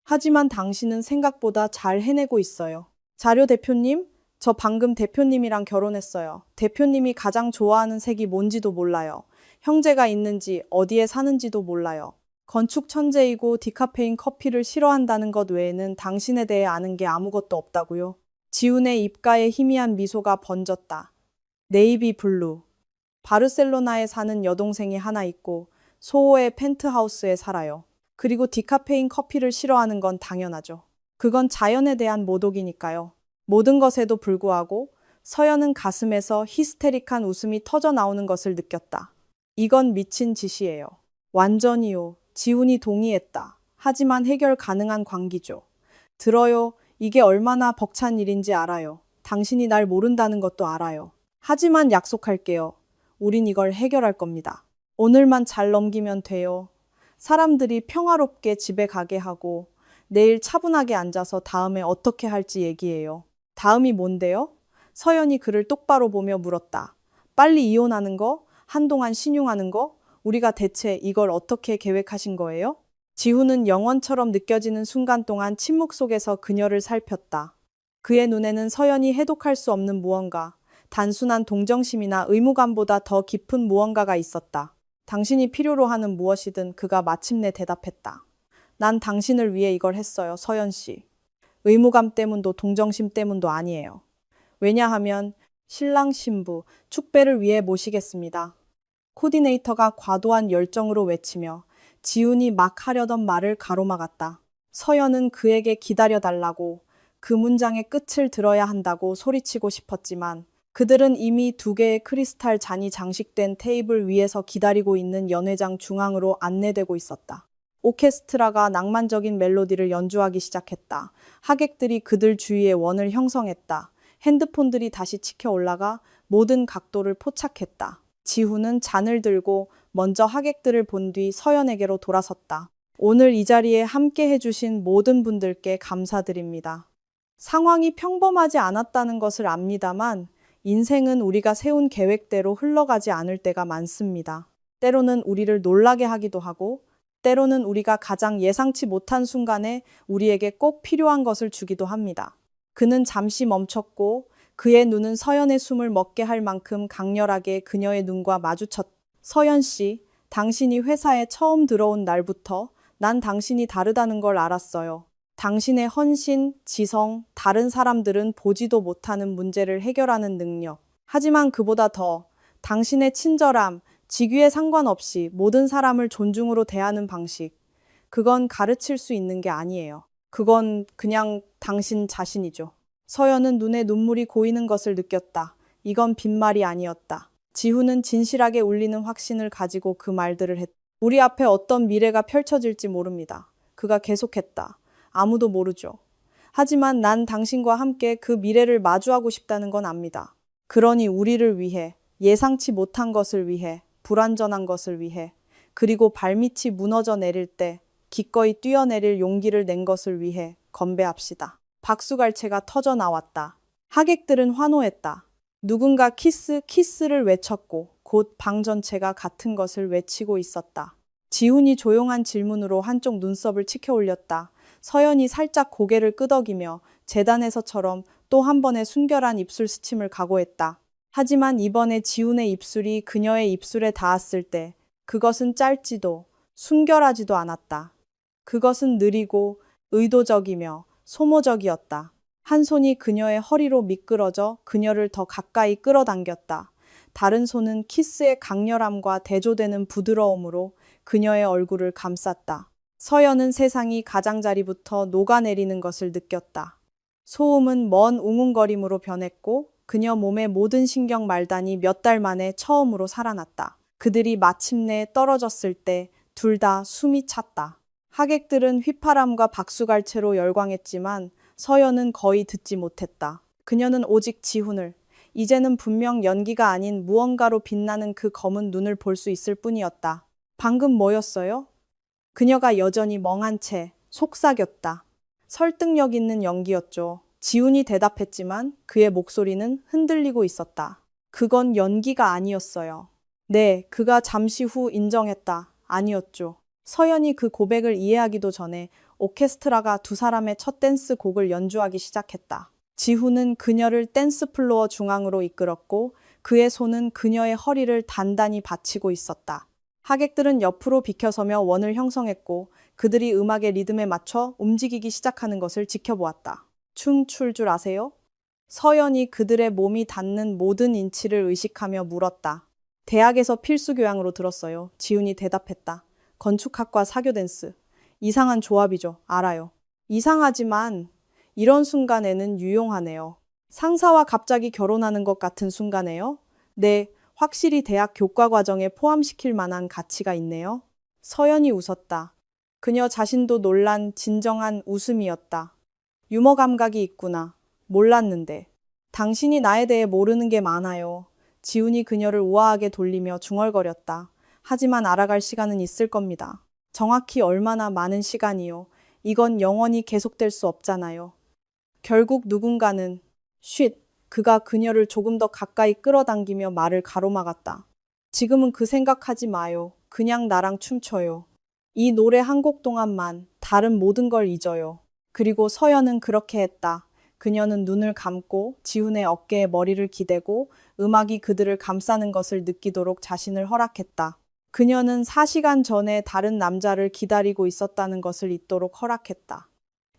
하지만 당신은 생각보다 잘 해내고 있어요. 자료 대표님? 저 방금 대표님이랑 결혼했어요. 대표님이 가장 좋아하는 색이 뭔지도 몰라요. 형제가 있는지 어디에 사는지도 몰라요. 건축 천재이고 디카페인 커피를 싫어한다는 것 외에는 당신에 대해 아는 게 아무것도 없다고요. 지훈의 입가에 희미한 미소가 번졌다. 네이비 블루. 바르셀로나에 사는 여동생이 하나 있고 소호의 펜트하우스에 살아요. 그리고 디카페인 커피를 싫어하는 건 당연하죠. 그건 자연에 대한 모독이니까요. 모든 것에도 불구하고 서연은 가슴에서 히스테릭한 웃음이 터져 나오는 것을 느꼈다. 이건 미친 짓이에요. 완전히요. 지훈이 동의했다. 하지만 해결 가능한 관계죠. 들어요. 이게 얼마나 벅찬 일인지 알아요. 당신이 날 모른다는 것도 알아요. 하지만 약속할게요. 우린 이걸 해결할 겁니다. 오늘만 잘 넘기면 돼요. 사람들이 평화롭게 집에 가게 하고 내일 차분하게 앉아서 다음에 어떻게 할지 얘기해요. 다음이 뭔데요? 서연이 그를 똑바로 보며 물었다. 빨리 이혼하는 거? 한동안 신용하는 거? 우리가 대체 이걸 어떻게 계획하신 거예요? 지훈은 영원처럼 느껴지는 순간 동안 침묵 속에서 그녀를 살폈다. 그의 눈에는 서연이 해독할 수 없는 무언가, 단순한 동정심이나 의무감보다 더 깊은 무언가가 있었다. 당신이 필요로 하는 무엇이든 그가 마침내 대답했다. 난 당신을 위해 이걸 했어요, 서연 씨. 의무감 때문도 동정심 때문도 아니에요. 왜냐하면 신랑 신부 축배를 위해 모시겠습니다. 코디네이터가 과도한 열정으로 외치며 지훈이 막 하려던 말을 가로막았다. 서연은 그에게 기다려달라고 그 문장의 끝을 들어야 한다고 소리치고 싶었지만 그들은 이미 2개의 크리스탈 잔이 장식된 테이블 위에서 기다리고 있는 연회장 중앙으로 안내되고 있었다. 오케스트라가 낭만적인 멜로디를 연주하기 시작했다. 하객들이 그들 주위에 원을 형성했다. 핸드폰들이 다시 치켜 올라가 모든 각도를 포착했다. 지훈은 잔을 들고 먼저 하객들을 본 뒤 서연에게로 돌아섰다. 오늘 이 자리에 함께 해주신 모든 분들께 감사드립니다. 상황이 평범하지 않았다는 것을 압니다만 인생은 우리가 세운 계획대로 흘러가지 않을 때가 많습니다. 때로는 우리를 놀라게 하기도 하고 때로는 우리가 가장 예상치 못한 순간에 우리에게 꼭 필요한 것을 주기도 합니다. 그는 잠시 멈췄고 그의 눈은 서연의 숨을 먹게 할 만큼 강렬하게 그녀의 눈과 마주쳤다. 서연 씨, 당신이 회사에 처음 들어온 날부터 난 당신이 다르다는 걸 알았어요. 당신의 헌신, 지성, 다른 사람들은 보지도 못하는 문제를 해결하는 능력. 하지만 그보다 더 당신의 친절함, 직위에 상관없이 모든 사람을 존중으로 대하는 방식. 그건 가르칠 수 있는 게 아니에요. 그건 그냥 당신 자신이죠. 서연은 눈에 눈물이 고이는 것을 느꼈다. 이건 빈말이 아니었다. 지훈은 진실하게 울리는 확신을 가지고 그 말들을 했다. 우리 앞에 어떤 미래가 펼쳐질지 모릅니다. 그가 계속했다. 아무도 모르죠. 하지만 난 당신과 함께 그 미래를 마주하고 싶다는 건 압니다. 그러니 우리를 위해, 예상치 못한 것을 위해, 불완전한 것을 위해, 그리고 발밑이 무너져 내릴 때 기꺼이 뛰어내릴 용기를 낸 것을 위해 건배합시다. 박수갈채가 터져 나왔다. 하객들은 환호했다. 누군가 키스를 외쳤고 곧 방 전체가 같은 것을 외치고 있었다. 지훈이 조용한 질문으로 한쪽 눈썹을 치켜 올렸다. 서연이 살짝 고개를 끄덕이며 재단에서처럼 또 한 번의 순결한 입술 스침을 각오했다. 하지만 이번에 지훈의 입술이 그녀의 입술에 닿았을 때 그것은 짧지도 순결하지도 않았다. 그것은 느리고 의도적이며 소모적이었다. 한 손이 그녀의 허리로 미끄러져 그녀를 더 가까이 끌어당겼다. 다른 손은 키스의 강렬함과 대조되는 부드러움으로 그녀의 얼굴을 감쌌다. 서연은 세상이 가장자리부터 녹아내리는 것을 느꼈다. 소음은 먼 웅웅거림으로 변했고 그녀 몸의 모든 신경 말단이 몇 달 만에 처음으로 살아났다. 그들이 마침내 떨어졌을 때 둘 다 숨이 찼다. 하객들은 휘파람과 박수갈채로 열광했지만 서연은 거의 듣지 못했다. 그녀는 오직 지훈을, 이제는 분명 연기가 아닌 무언가로 빛나는 그 검은 눈을 볼 수 있을 뿐이었다. 방금 뭐였어요? 그녀가 여전히 멍한 채 속삭였다. 설득력 있는 연기였죠. 지훈이 대답했지만 그의 목소리는 흔들리고 있었다. 그건 연기가 아니었어요. 네, 그가 잠시 후 인정했다. 아니었죠. 서연이 그 고백을 이해하기도 전에 오케스트라가 두 사람의 첫 댄스 곡을 연주하기 시작했다. 지훈은 그녀를 댄스 플로어 중앙으로 이끌었고 그의 손은 그녀의 허리를 단단히 받치고 있었다. 하객들은 옆으로 비켜서며 원을 형성했고 그들이 음악의 리듬에 맞춰 움직이기 시작하는 것을 지켜보았다. 춤출 줄 아세요? 서연이 그들의 몸이 닿는 모든 인치를 의식하며 물었다. 대학에서 필수 교양으로 들었어요. 지훈이 대답했다. 건축학과 사교 댄스. 이상한 조합이죠. 알아요. 이상하지만 이런 순간에는 유용하네요. 상사와 갑자기 결혼하는 것 같은 순간에요? 네, 확실히 대학 교과 과정에 포함시킬 만한 가치가 있네요. 서연이 웃었다. 그녀 자신도 놀란 진정한 웃음이었다. 유머 감각이 있구나. 몰랐는데. 당신이 나에 대해 모르는 게 많아요. 지훈이 그녀를 우아하게 돌리며 중얼거렸다. 하지만 알아갈 시간은 있을 겁니다. 정확히 얼마나 많은 시간이요. 이건 영원히 계속될 수 없잖아요. 결국 누군가는 쉿. 그가 그녀를 조금 더 가까이 끌어당기며 말을 가로막았다. 지금은 그 생각하지 마요. 그냥 나랑 춤춰요. 이 노래 한 곡 동안만 다른 모든 걸 잊어요. 그리고 서연은 그렇게 했다. 그녀는 눈을 감고 지훈의 어깨에 머리를 기대고 음악이 그들을 감싸는 것을 느끼도록 자신을 허락했다. 그녀는 4시간 전에 다른 남자를 기다리고 있었다는 것을 잊도록 허락했다.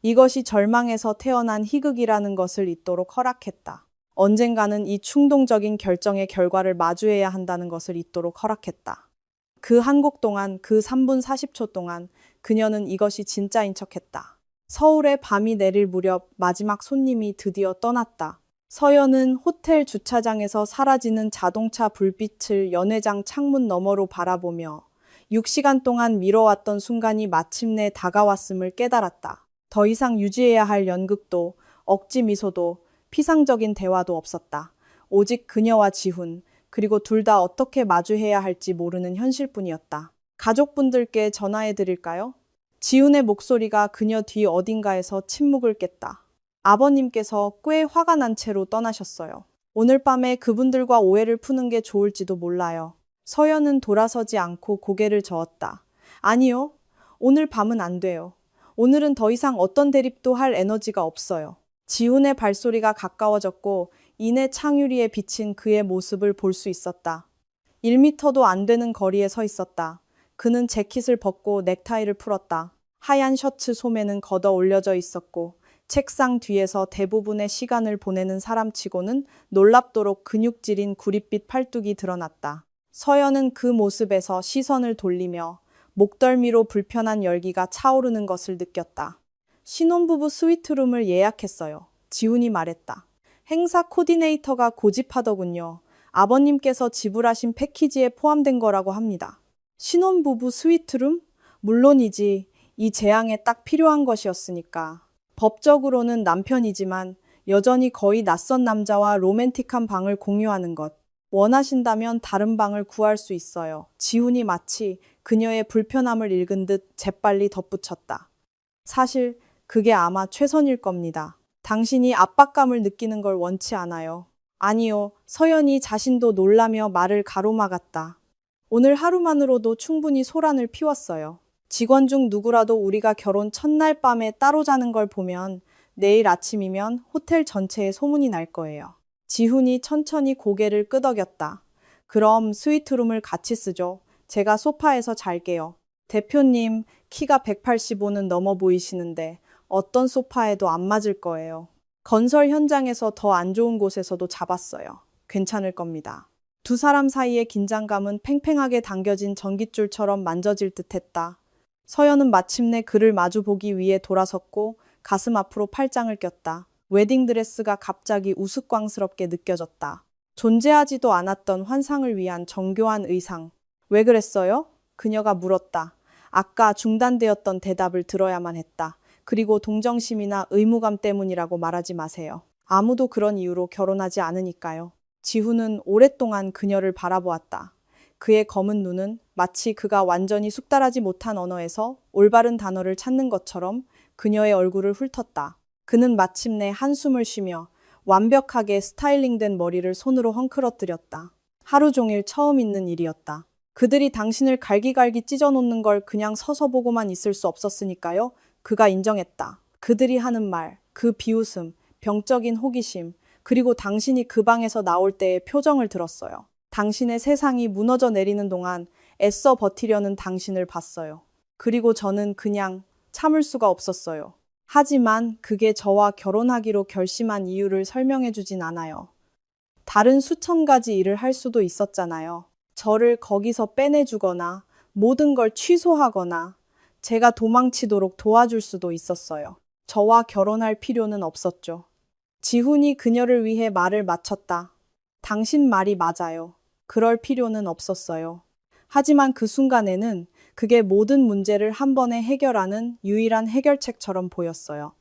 이것이 절망에서 태어난 희극이라는 것을 잊도록 허락했다. 언젠가는 이 충동적인 결정의 결과를 마주해야 한다는 것을 잊도록 허락했다. 그 한 곡 동안, 그 3분 40초 동안 그녀는 이것이 진짜인 척했다. 서울의 밤이 내릴 무렵 마지막 손님이 드디어 떠났다. 서연은 호텔 주차장에서 사라지는 자동차 불빛을 연회장 창문 너머로 바라보며 6시간 동안 미뤄왔던 순간이 마침내 다가왔음을 깨달았다. 더 이상 유지해야 할 연극도, 억지 미소도, 피상적인 대화도 없었다. 오직 그녀와 지훈, 그리고 둘 다 어떻게 마주해야 할지 모르는 현실뿐이었다. 가족분들께 전화해 드릴까요? 지훈의 목소리가 그녀 뒤 어딘가에서 침묵을 깼다. 아버님께서 꽤 화가 난 채로 떠나셨어요. 오늘 밤에 그분들과 오해를 푸는 게 좋을지도 몰라요. 서연은 돌아서지 않고 고개를 저었다. 아니요. 오늘 밤은 안 돼요. 오늘은 더 이상 어떤 대립도 할 에너지가 없어요. 지훈의 발소리가 가까워졌고 이내 창유리에 비친 그의 모습을 볼 수 있었다. 1미터도 안 되는 거리에 서 있었다. 그는 재킷을 벗고 넥타이를 풀었다. 하얀 셔츠 소매는 걷어 올려져 있었고 책상 뒤에서 대부분의 시간을 보내는 사람치고는 놀랍도록 근육질인 구릿빛 팔뚝이 드러났다. 서연은 그 모습에서 시선을 돌리며 목덜미로 불편한 열기가 차오르는 것을 느꼈다. 신혼부부 스위트룸을 예약했어요. 지훈이 말했다. 행사 코디네이터가 고집하더군요. 아버님께서 지불하신 패키지에 포함된 거라고 합니다. 신혼부부 스위트룸? 물론이지. 이 재앙에 딱 필요한 것이었으니까. 법적으로는 남편이지만 여전히 거의 낯선 남자와 로맨틱한 방을 공유하는 것. 원하신다면 다른 방을 구할 수 있어요. 지훈이 마치 그녀의 불편함을 읽은 듯 재빨리 덧붙였다. 사실 그게 아마 최선일 겁니다. 당신이 압박감을 느끼는 걸 원치 않아요. 아니요. 서연이 자신도 놀라며 말을 가로막았다. 오늘 하루만으로도 충분히 소란을 피웠어요. 직원 중 누구라도 우리가 결혼 첫날 밤에 따로 자는 걸 보면 내일 아침이면 호텔 전체에 소문이 날 거예요. 지훈이 천천히 고개를 끄덕였다. 그럼 스위트룸을 같이 쓰죠. 제가 소파에서 잘게요. 대표님, 키가 185는 넘어 보이시는데 어떤 소파에도 안 맞을 거예요. 건설 현장에서 더 안 좋은 곳에서도 잡았어요. 괜찮을 겁니다. 두 사람 사이의 긴장감은 팽팽하게 당겨진 전깃줄처럼 만져질 듯했다. 서연은 마침내 그를 마주보기 위해 돌아섰고 가슴 앞으로 팔짱을 꼈다. 웨딩드레스가 갑자기 우스꽝스럽게 느껴졌다. 존재하지도 않았던 환상을 위한 정교한 의상. 왜 그랬어요? 그녀가 물었다. 아까 중단되었던 대답을 들어야만 했다. 그리고 동정심이나 의무감 때문이라고 말하지 마세요. 아무도 그런 이유로 결혼하지 않으니까요. 지훈은 오랫동안 그녀를 바라보았다. 그의 검은 눈은 마치 그가 완전히 숙달하지 못한 언어에서 올바른 단어를 찾는 것처럼 그녀의 얼굴을 훑었다. 그는 마침내 한숨을 쉬며 완벽하게 스타일링된 머리를 손으로 헝클어뜨렸다. 하루 종일 처음 있는 일이었다. 그들이 당신을 갈기갈기 찢어놓는 걸 그냥 서서 보고만 있을 수 없었으니까요. 그가 인정했다. 그들이 하는 말, 그 비웃음, 병적인 호기심, 그리고 당신이 그 방에서 나올 때의 표정을 들었어요. 당신의 세상이 무너져 내리는 동안 애써 버티려는 당신을 봤어요. 그리고 저는 그냥 참을 수가 없었어요. 하지만 그게 저와 결혼하기로 결심한 이유를 설명해 주진 않아요. 다른 수천 가지 일을 할 수도 있었잖아요. 저를 거기서 빼내주거나 모든 걸 취소하거나 제가 도망치도록 도와줄 수도 있었어요. 저와 결혼할 필요는 없었죠. 지훈이 그녀를 위해 말을 마쳤다. 당신 말이 맞아요. 그럴 필요는 없었어요. 하지만 그 순간에는 그게 모든 문제를 한 번에 해결하는 유일한 해결책처럼 보였어요.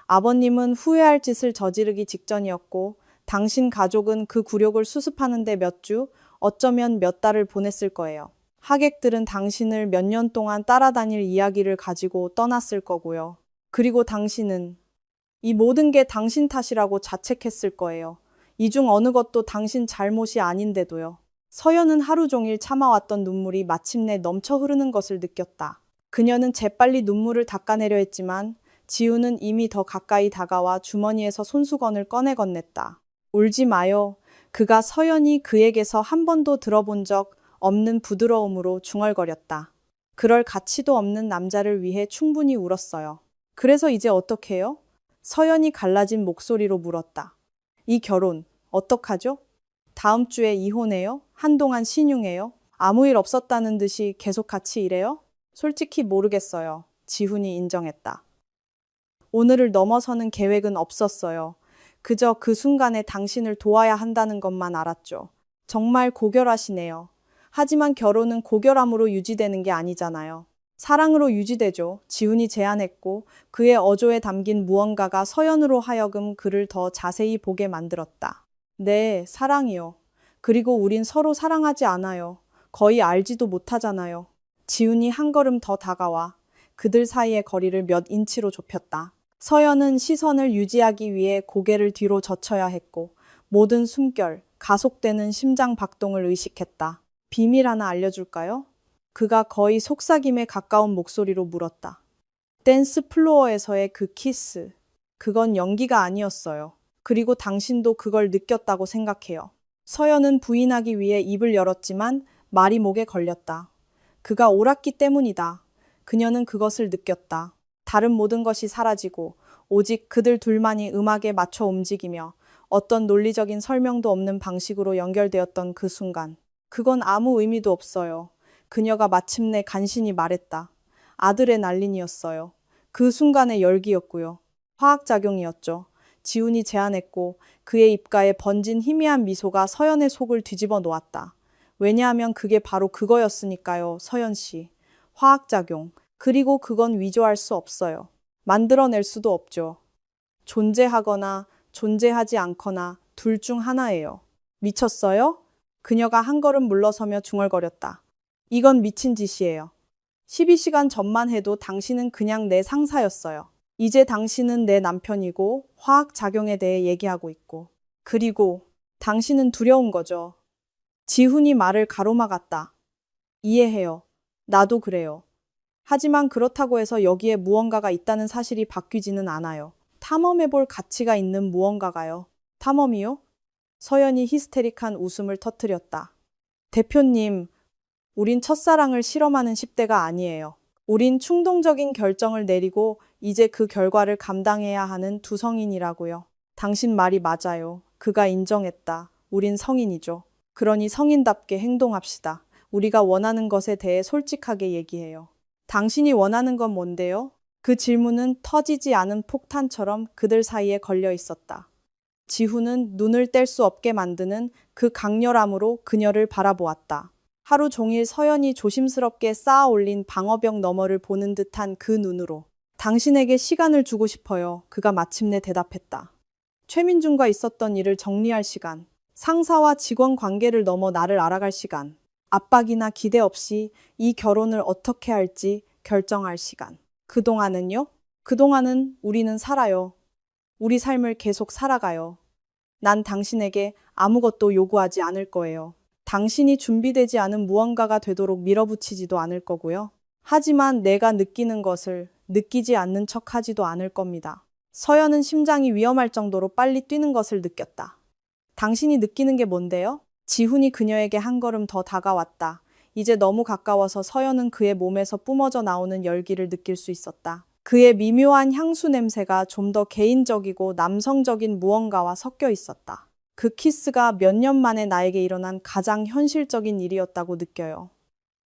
아버님은 후회할 짓을 저지르기 직전이었고 당신 가족은 그 굴욕을 수습하는 데 몇 주, 어쩌면 몇 달을 보냈을 거예요. 하객들은 당신을 몇 년 동안 따라다닐 이야기를 가지고 떠났을 거고요. 그리고 당신은 이 모든 게 당신 탓이라고 자책했을 거예요. 이 중 어느 것도 당신 잘못이 아닌데도요. 서연은 하루 종일 참아왔던 눈물이 마침내 넘쳐 흐르는 것을 느꼈다. 그녀는 재빨리 눈물을 닦아내려 했지만 지우는 이미 더 가까이 다가와 주머니에서 손수건을 꺼내 건넸다. 울지 마요. 그가 서연이 그에게서 한 번도 들어본 적 없는 부드러움으로 중얼거렸다. 그럴 가치도 없는 남자를 위해 충분히 울었어요. 그래서 이제 어떡해요? 서연이 갈라진 목소리로 물었다. 이 결혼 어떡하죠? 다음 주에 이혼해요? 한동안 신용해요? 아무 일 없었다는 듯이 계속 같이 일해요? 솔직히 모르겠어요. 지훈이 인정했다. 오늘을 넘어서는 계획은 없었어요. 그저 그 순간에 당신을 도와야 한다는 것만 알았죠. 정말 고결하시네요. 하지만 결혼은 고결함으로 유지되는 게 아니잖아요. 사랑으로 유지되죠. 지훈이 제안했고 그의 어조에 담긴 무언가가 서연으로 하여금 그를 더 자세히 보게 만들었다. 네, 사랑이요. 그리고 우린 서로 사랑하지 않아요. 거의 알지도 못하잖아요. 지훈이 한 걸음 더 다가와 그들 사이의 거리를 몇 인치로 좁혔다. 서연은 시선을 유지하기 위해 고개를 뒤로 젖혀야 했고 모든 숨결, 가속되는 심장 박동을 의식했다. 비밀 하나 알려줄까요? 그가 거의 속삭임에 가까운 목소리로 물었다. 댄스 플로어에서의 그 키스. 그건 연기가 아니었어요. 그리고 당신도 그걸 느꼈다고 생각해요. 서연은 부인하기 위해 입을 열었지만 말이 목에 걸렸다. 그가 옳았기 때문이다. 그녀는 그것을 느꼈다. 다른 모든 것이 사라지고 오직 그들 둘만이 음악에 맞춰 움직이며 어떤 논리적인 설명도 없는 방식으로 연결되었던 그 순간. 그건 아무 의미도 없어요. 그녀가 마침내 간신히 말했다. 아들의 날린이었어요. 그 순간의 열기였고요. 화학작용이었죠. 지훈이 제안했고 그의 입가에 번진 희미한 미소가 서연의 속을 뒤집어 놓았다. 왜냐하면 그게 바로 그거였으니까요, 서연 씨. 화학작용. 그리고 그건 위조할 수 없어요. 만들어낼 수도 없죠. 존재하거나 존재하지 않거나 둘 중 하나예요. 미쳤어요? 그녀가 한 걸음 물러서며 중얼거렸다. 이건 미친 짓이에요. 12시간 전만 해도 당신은 그냥 내 상사였어요. 이제 당신은 내 남편이고 화학작용에 대해 얘기하고 있고. 그리고 당신은 두려운 거죠. 지훈이 말을 가로막았다. 이해해요. 나도 그래요. 하지만 그렇다고 해서 여기에 무언가가 있다는 사실이 바뀌지는 않아요. 탐험해볼 가치가 있는 무언가가요. 탐험이요? 서연이 히스테릭한 웃음을 터뜨렸다. 대표님, 우린 첫사랑을 실험하는 10대가 아니에요. 우린 충동적인 결정을 내리고 이제 그 결과를 감당해야 하는 두 성인이라고요. 당신 말이 맞아요. 그가 인정했다. 우린 성인이죠. 그러니 성인답게 행동합시다. 우리가 원하는 것에 대해 솔직하게 얘기해요. 당신이 원하는 건 뭔데요? 그 질문은 터지지 않은 폭탄처럼 그들 사이에 걸려 있었다. 지훈은 눈을 뗄 수 없게 만드는 그 강렬함으로 그녀를 바라보았다. 하루 종일 서연이 조심스럽게 쌓아 올린 방어벽 너머를 보는 듯한 그 눈으로. 당신에게 시간을 주고 싶어요. 그가 마침내 대답했다. 최민준과 있었던 일을 정리할 시간. 상사와 직원 관계를 넘어 나를 알아갈 시간. 압박이나 기대 없이 이 결혼을 어떻게 할지 결정할 시간. 그동안은요? 그동안은 우리는 살아요. 우리 삶을 계속 살아가요. 난 당신에게 아무것도 요구하지 않을 거예요. 당신이 준비되지 않은 무언가가 되도록 밀어붙이지도 않을 거고요. 하지만 내가 느끼는 것을 느끼지 않는 척 하지도 않을 겁니다. 서연은 심장이 위험할 정도로 빨리 뛰는 것을 느꼈다. 당신이 느끼는 게 뭔데요? 지훈이 그녀에게 한 걸음 더 다가왔다. 이제 너무 가까워서 서연은 그의 몸에서 뿜어져 나오는 열기를 느낄 수 있었다. 그의 미묘한 향수 냄새가 좀 더 개인적이고 남성적인 무언가와 섞여 있었다. 그 키스가 몇 년 만에 나에게 일어난 가장 현실적인 일이었다고 느껴요.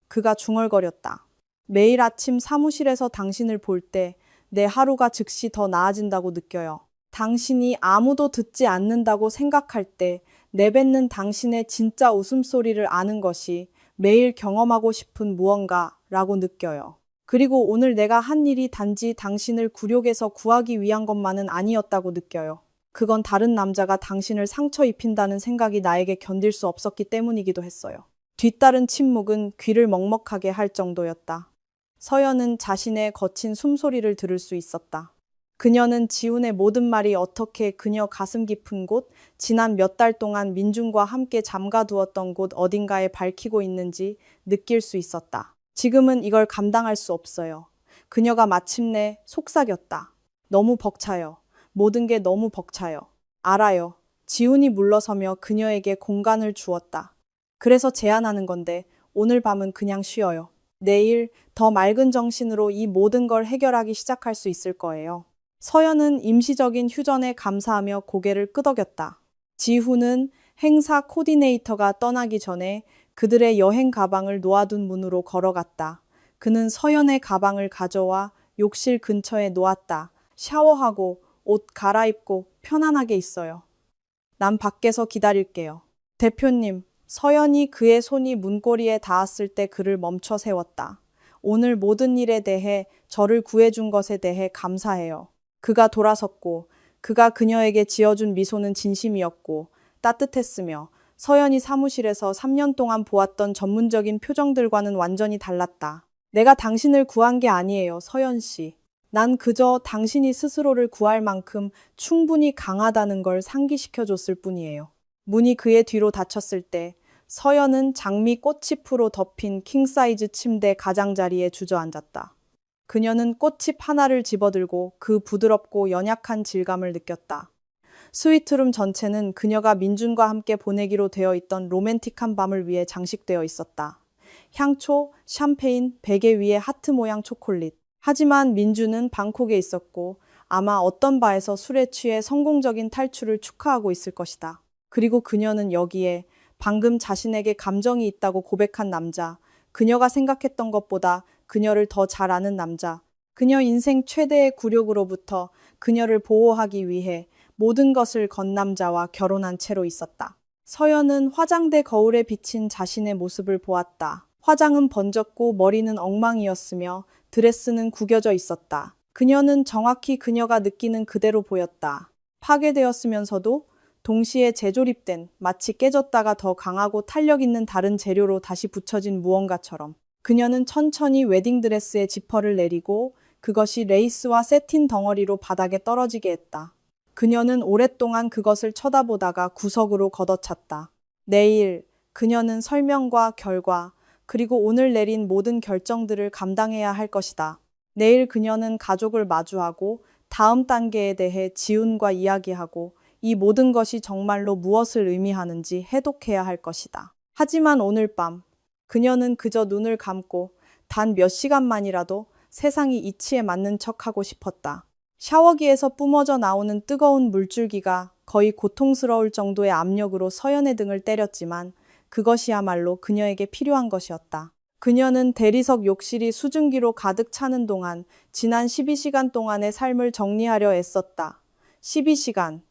그가 중얼거렸다. 매일 아침 사무실에서 당신을 볼 때 내 하루가 즉시 더 나아진다고 느껴요. 당신이 아무도 듣지 않는다고 생각할 때 내뱉는 당신의 진짜 웃음소리를 아는 것이 매일 경험하고 싶은 무언가라고 느껴요. 그리고 오늘 내가 한 일이 단지 당신을 굴욕에서 구하기 위한 것만은 아니었다고 느껴요. 그건 다른 남자가 당신을 상처 입힌다는 생각이 나에게 견딜 수 없었기 때문이기도 했어요. 뒤따른 침묵은 귀를 먹먹하게 할 정도였다. 서연은 자신의 거친 숨소리를 들을 수 있었다. 그녀는 지훈의 모든 말이 어떻게 그녀 가슴 깊은 곳, 지난 몇 달 동안 민준과 함께 잠가두었던 곳 어딘가에 밝히고 있는지 느낄 수 있었다. 지금은 이걸 감당할 수 없어요. 그녀가 마침내 속삭였다. 너무 벅차요. 모든 게 너무 벅차요. 알아요. 지훈이 물러서며 그녀에게 공간을 주었다. 그래서 제안하는 건데 오늘 밤은 그냥 쉬어요. 내일 더 맑은 정신으로 이 모든 걸 해결하기 시작할 수 있을 거예요. 서연은 임시적인 휴전에 감사하며 고개를 끄덕였다. 지훈은 행사 코디네이터가 떠나기 전에 그들의 여행 가방을 놓아둔 문으로 걸어갔다. 그는 서연의 가방을 가져와 욕실 근처에 놓았다. 샤워하고 옷 갈아입고 편안하게 있어요. 난 밖에서 기다릴게요. 대표님, 서연이 그의 손이 문고리에 닿았을 때 그를 멈춰 세웠다. 오늘 모든 일에 대해 저를 구해준 것에 대해 감사해요. 그가 돌아섰고 그가 그녀에게 지어준 미소는 진심이었고 따뜻했으며 서연이 사무실에서 3년 동안 보았던 전문적인 표정들과는 완전히 달랐다. 내가 당신을 구한 게 아니에요, 서연 씨. 난 그저 당신이 스스로를 구할 만큼 충분히 강하다는 걸 상기시켜줬을 뿐이에요. 문이 그의 뒤로 닫혔을 때 서연은 장미 꽃잎으로 덮인 킹사이즈 침대 가장자리에 주저앉았다. 그녀는 꽃잎 하나를 집어들고 그 부드럽고 연약한 질감을 느꼈다. 스위트룸 전체는 그녀가 민준과 함께 보내기로 되어 있던 로맨틱한 밤을 위해 장식되어 있었다. 향초, 샴페인, 베개 위에 하트 모양 초콜릿. 하지만 민준은 방콕에 있었고 아마 어떤 바에서 술에 취해 성공적인 탈출을 축하하고 있을 것이다. 그리고 그녀는 여기에 방금 자신에게 감정이 있다고 고백한 남자, 그녀가 생각했던 것보다 그녀를 더 잘 아는 남자, 그녀 인생 최대의 굴욕으로부터 그녀를 보호하기 위해 모든 것을 건 남자와 결혼한 채로 있었다. 서연은 화장대 거울에 비친 자신의 모습을 보았다. 화장은 번졌고 머리는 엉망이었으며 드레스는 구겨져 있었다. 그녀는 정확히 그녀가 느끼는 그대로 보였다. 파괴되었으면서도 동시에 재조립된, 마치 깨졌다가 더 강하고 탄력 있는 다른 재료로 다시 붙여진 무언가처럼. 그녀는 천천히 웨딩드레스의 지퍼를 내리고 그것이 레이스와 세틴 덩어리로 바닥에 떨어지게 했다. 그녀는 오랫동안 그것을 쳐다보다가 구석으로 걷어찼다. 내일 그녀는 설명과 결과 그리고 오늘 내린 모든 결정들을 감당해야 할 것이다. 내일 그녀는 가족을 마주하고 다음 단계에 대해 지훈과 이야기하고 이 모든 것이 정말로 무엇을 의미하는지 해독해야 할 것이다. 하지만 오늘 밤 그녀는 그저 눈을 감고 단 몇 시간만이라도 세상이 이치에 맞는 척하고 싶었다. 샤워기에서 뿜어져 나오는 뜨거운 물줄기가 거의 고통스러울 정도의 압력으로 서연의 등을 때렸지만 그것이야말로 그녀에게 필요한 것이었다. 그녀는 대리석 욕실이 수증기로 가득 차는 동안 지난 12시간 동안의 삶을 정리하려 애썼다. 12시간.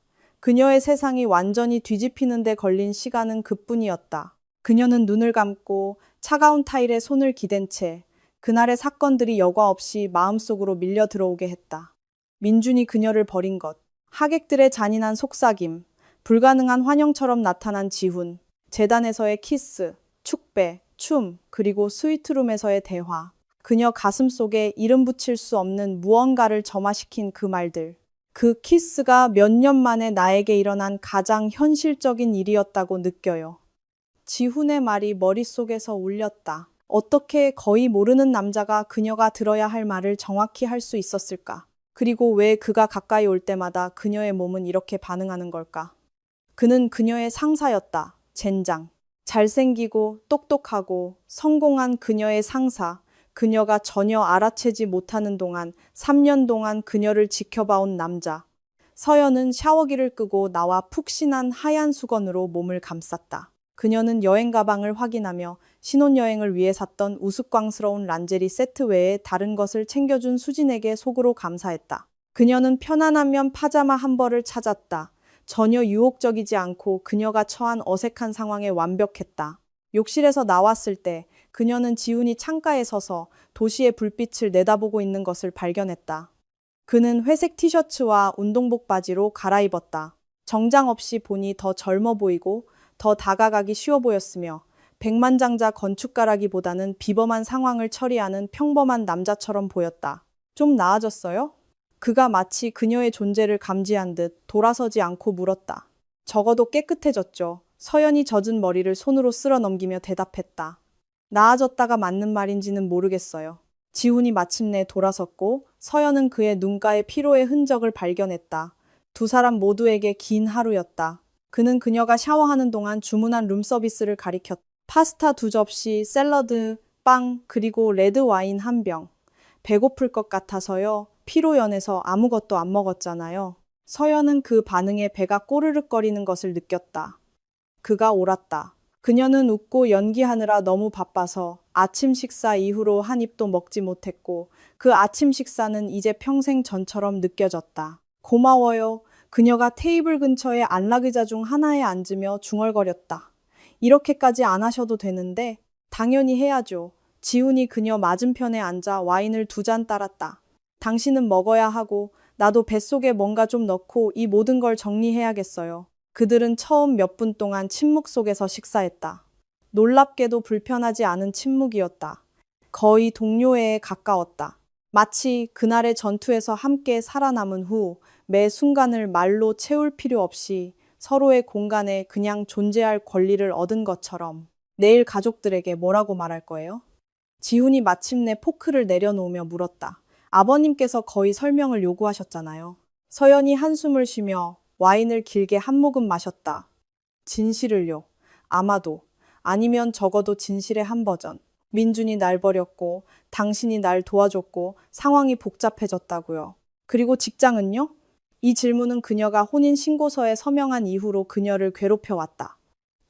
그녀의 세상이 완전히 뒤집히는 데 걸린 시간은 그뿐이었다. 그녀는 눈을 감고 차가운 타일에 손을 기댄 채 그날의 사건들이 여과 없이 마음속으로 밀려 들어오게 했다. 민준이 그녀를 버린 것, 하객들의 잔인한 속삭임, 불가능한 환영처럼 나타난 지훈, 재단에서의 키스, 축배, 춤, 그리고 스위트룸에서의 대화. 그녀 가슴 속에 이름 붙일 수 없는 무언가를 점화시킨 그 말들. 그 키스가 몇 년 만에 나에게 일어난 가장 현실적인 일이었다고 느껴요. 지훈의 말이 머릿속에서 울렸다. 어떻게 거의 모르는 남자가 그녀가 들어야 할 말을 정확히 할 수 있었을까? 그리고 왜 그가 가까이 올 때마다 그녀의 몸은 이렇게 반응하는 걸까? 그는 그녀의 상사였다. 젠장. 잘생기고 똑똑하고 성공한 그녀의 상사. 그녀가 전혀 알아채지 못하는 동안 3년 동안 그녀를 지켜봐온 남자. 서연은 샤워기를 끄고 나와 푹신한 하얀 수건으로 몸을 감쌌다. 그녀는 여행 가방을 확인하며 신혼여행을 위해 샀던 우스꽝스러운 란제리 세트 외에 다른 것을 챙겨준 수진에게 속으로 감사했다. 그녀는 편안하면 파자마 한 벌을 찾았다. 전혀 유혹적이지 않고 그녀가 처한 어색한 상황에 완벽했다. 욕실에서 나왔을 때 그녀는 지훈이 창가에 서서 도시의 불빛을 내다보고 있는 것을 발견했다. 그는 회색 티셔츠와 운동복 바지로 갈아입었다. 정장 없이 보니 더 젊어 보이고 더 다가가기 쉬워 보였으며 백만장자 건축가라기보다는 비범한 상황을 처리하는 평범한 남자처럼 보였다. 좀 나아졌어요? 그가 마치 그녀의 존재를 감지한 듯 돌아서지 않고 물었다. 적어도 깨끗해졌죠. 서연이 젖은 머리를 손으로 쓸어 넘기며 대답했다. 나아졌다가 맞는 말인지는 모르겠어요. 지훈이 마침내 돌아섰고 서연은 그의 눈가에 피로의 흔적을 발견했다. 두 사람 모두에게 긴 하루였다. 그는 그녀가 샤워하는 동안 주문한 룸서비스를 가리켰다. 파스타 2접시, 샐러드, 빵, 그리고 레드 와인 1병. 배고플 것 같아서요. 피로 연해서 아무것도 안 먹었잖아요. 서연은 그 반응에 배가 꼬르륵거리는 것을 느꼈다. 그가 옳았다. 그녀는 웃고 연기하느라 너무 바빠서 아침 식사 이후로 한 입도 먹지 못했고 그 아침 식사는 이제 평생 전처럼 느껴졌다. 고마워요. 그녀가 테이블 근처의 안락의자 중 하나에 앉으며 중얼거렸다. 이렇게까지 안 하셔도 되는데 당연히 해야죠. 지훈이 그녀 맞은편에 앉아 와인을 2잔 따랐다. 당신은 먹어야 하고 나도 뱃속에 뭔가 좀 넣고 이 모든 걸 정리해야겠어요. 그들은 처음 몇 분 동안 침묵 속에서 식사했다. 놀랍게도 불편하지 않은 침묵이었다. 거의 동료애에 가까웠다. 마치 그날의 전투에서 함께 살아남은 후 매 순간을 말로 채울 필요 없이 서로의 공간에 그냥 존재할 권리를 얻은 것처럼. 내일 가족들에게 뭐라고 말할 거예요? 지훈이 마침내 포크를 내려놓으며 물었다. 아버님께서 거의 설명을 요구하셨잖아요. 서연이 한숨을 쉬며 와인을 길게 한 모금 마셨다. 진실을요. 아마도. 아니면 적어도 진실의 한 버전. 민준이 날 버렸고 당신이 날 도와줬고 상황이 복잡해졌다고요. 그리고 직장은요? 이 질문은 그녀가 혼인신고서에 서명한 이후로 그녀를 괴롭혀왔다.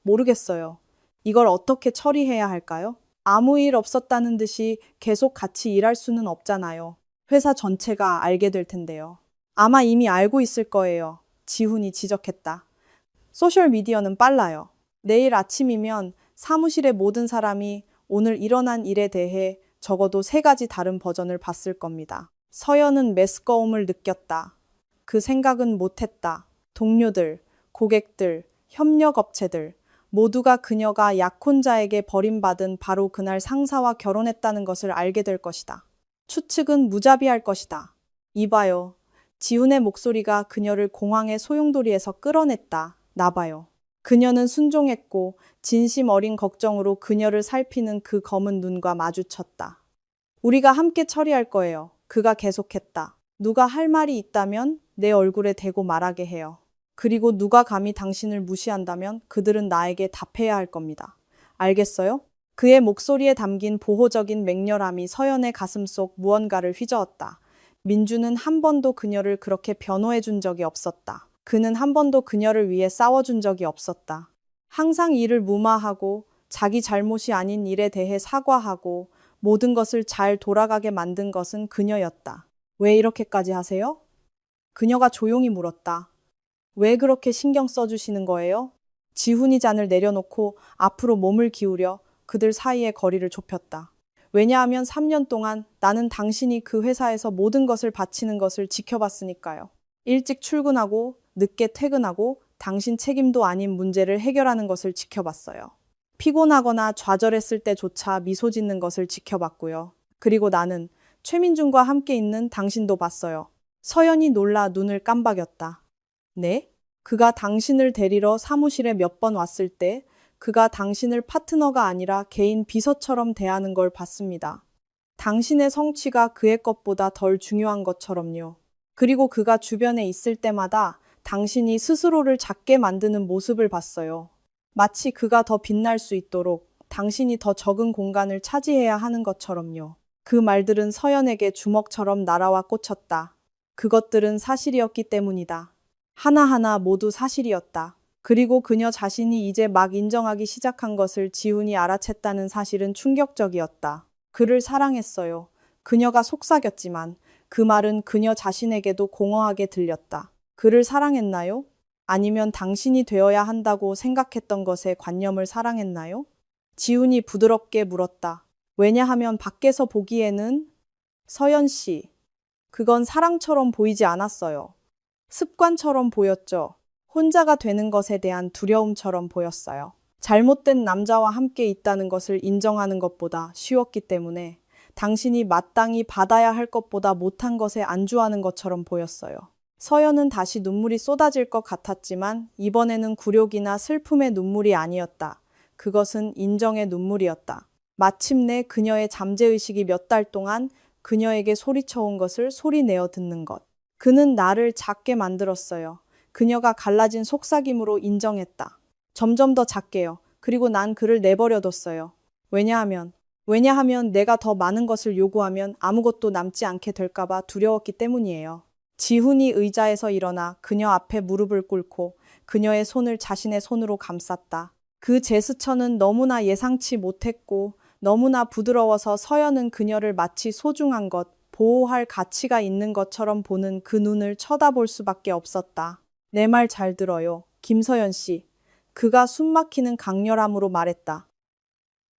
모르겠어요. 이걸 어떻게 처리해야 할까요? 아무 일 없었다는 듯이 계속 같이 일할 수는 없잖아요. 회사 전체가 알게 될 텐데요. 아마 이미 알고 있을 거예요. 지훈이 지적했다. 소셜미디어는 빨라요. 내일 아침이면 사무실의 모든 사람이 오늘 일어난 일에 대해 적어도 3가지 다른 버전을 봤을 겁니다. 서연은 메스꺼움을 느꼈다. 그 생각은 못했다. 동료들, 고객들, 협력업체들 모두가 그녀가 약혼자에게 버림받은 바로 그날 상사와 결혼했다는 것을 알게 될 것이다. 추측은 무자비할 것이다. 이봐요. 지훈의 목소리가 그녀를 공황의 소용돌이에서 끌어냈다. 나봐요. 그녀는 순종했고 진심 어린 걱정으로 그녀를 살피는 그 검은 눈과 마주쳤다. 우리가 함께 처리할 거예요. 그가 계속했다. 누가 할 말이 있다면 내 얼굴에 대고 말하게 해요. 그리고 누가 감히 당신을 무시한다면 그들은 나에게 답해야 할 겁니다. 알겠어요? 그의 목소리에 담긴 보호적인 맹렬함이 서연의 가슴 속 무언가를 휘저었다. 민주는 한 번도 그녀를 그렇게 변호해 준 적이 없었다. 그는 한 번도 그녀를 위해 싸워준 적이 없었다. 항상 일을 무마하고 자기 잘못이 아닌 일에 대해 사과하고 모든 것을 잘 돌아가게 만든 것은 그녀였다. 왜 이렇게까지 하세요? 그녀가 조용히 물었다. 왜 그렇게 신경 써주시는 거예요? 지훈이 잔을 내려놓고 앞으로 몸을 기울여 그들 사이의 거리를 좁혔다. 왜냐하면 3년 동안 나는 당신이 그 회사에서 모든 것을 바치는 것을 지켜봤으니까요. 일찍 출근하고 늦게 퇴근하고 당신 책임도 아닌 문제를 해결하는 것을 지켜봤어요. 피곤하거나 좌절했을 때조차 미소 짓는 것을 지켜봤고요. 그리고 나는 최민준과 함께 있는 당신도 봤어요. 서연이 놀라 눈을 깜박였다. 네? 그가 당신을 데리러 사무실에 몇 번 왔을 때 그가 당신을 파트너가 아니라 개인 비서처럼 대하는 걸 봤습니다. 당신의 성취가 그의 것보다 덜 중요한 것처럼요. 그리고 그가 주변에 있을 때마다 당신이 스스로를 작게 만드는 모습을 봤어요. 마치 그가 더 빛날 수 있도록 당신이 더 적은 공간을 차지해야 하는 것처럼요. 그 말들은 서연에게 주먹처럼 날아와 꽂혔다. 그것들은 사실이었기 때문이다. 하나하나 모두 사실이었다. 그리고 그녀 자신이 이제 막 인정하기 시작한 것을 지훈이 알아챘다는 사실은 충격적이었다. 그를 사랑했어요. 그녀가 속삭였지만 그 말은 그녀 자신에게도 공허하게 들렸다. 그를 사랑했나요? 아니면 당신이 되어야 한다고 생각했던 것의 관념을 사랑했나요? 지훈이 부드럽게 물었다. 왜냐하면 밖에서 보기에는 서연 씨, 그건 사랑처럼 보이지 않았어요. 습관처럼 보였죠. 혼자가 되는 것에 대한 두려움처럼 보였어요. 잘못된 남자와 함께 있다는 것을 인정하는 것보다 쉬웠기 때문에 당신이 마땅히 받아야 할 것보다 못한 것에 안주하는 것처럼 보였어요. 서연은 다시 눈물이 쏟아질 것 같았지만 이번에는 굴욕이나 슬픔의 눈물이 아니었다. 그것은 인정의 눈물이었다. 마침내 그녀의 잠재의식이 몇 달 동안 그녀에게 소리쳐온 것을 소리내어 듣는 것. 그는 나를 작게 만들었어요. 그녀가 갈라진 속삭임으로 인정했다. 점점 더 작게요. 그리고 난 그를 내버려뒀어요. 왜냐하면 내가 더 많은 것을 요구하면 아무것도 남지 않게 될까봐 두려웠기 때문이에요. 지훈이 의자에서 일어나 그녀 앞에 무릎을 꿇고 그녀의 손을 자신의 손으로 감쌌다. 그 제스처는 너무나 예상치 못했고 너무나 부드러워서 서연은 그녀를 마치 소중한 것, 보호할 가치가 있는 것처럼 보는 그 눈을 쳐다볼 수밖에 없었다. 내 말 잘 들어요, 김서연 씨. 그가 숨막히는 강렬함으로 말했다.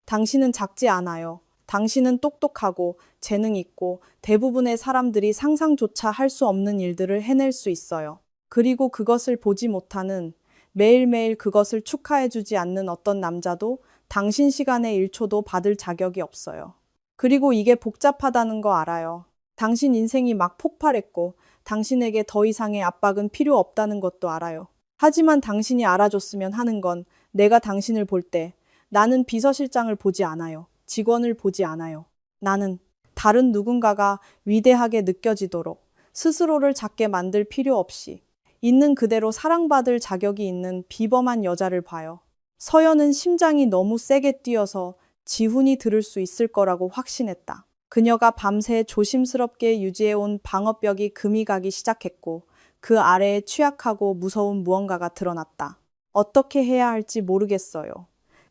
당신은 작지 않아요. 당신은 똑똑하고 재능 있고 대부분의 사람들이 상상조차 할 수 없는 일들을 해낼 수 있어요. 그리고 그것을 보지 못하는, 매일매일 그것을 축하해주지 않는 어떤 남자도 당신 시간의 1초도 받을 자격이 없어요. 그리고 이게 복잡하다는 거 알아요. 당신 인생이 막 폭발했고 당신에게 더 이상의 압박은 필요 없다는 것도 알아요. 하지만 당신이 알아줬으면 하는 건 내가 당신을 볼 때 나는 비서실장을 보지 않아요. 직원을 보지 않아요. 나는 다른 누군가가 위대하게 느껴지도록 스스로를 작게 만들 필요 없이 있는 그대로 사랑받을 자격이 있는 비범한 여자를 봐요. 서연은 심장이 너무 세게 뛰어서 지훈이 들을 수 있을 거라고 확신했다. 그녀가 밤새 조심스럽게 유지해온 방어벽이 금이 가기 시작했고 그 아래에 취약하고 무서운 무언가가 드러났다. 어떻게 해야 할지 모르겠어요.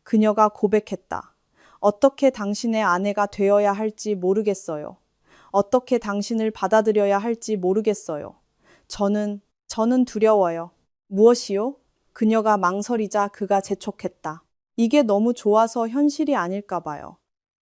그녀가 고백했다. 어떻게 당신의 아내가 되어야 할지 모르겠어요. 어떻게 당신을 받아들여야 할지 모르겠어요. 저는 두려워요. 무엇이요? 그녀가 망설이자 그가 재촉했다. 이게 너무 좋아서 현실이 아닐까 봐요.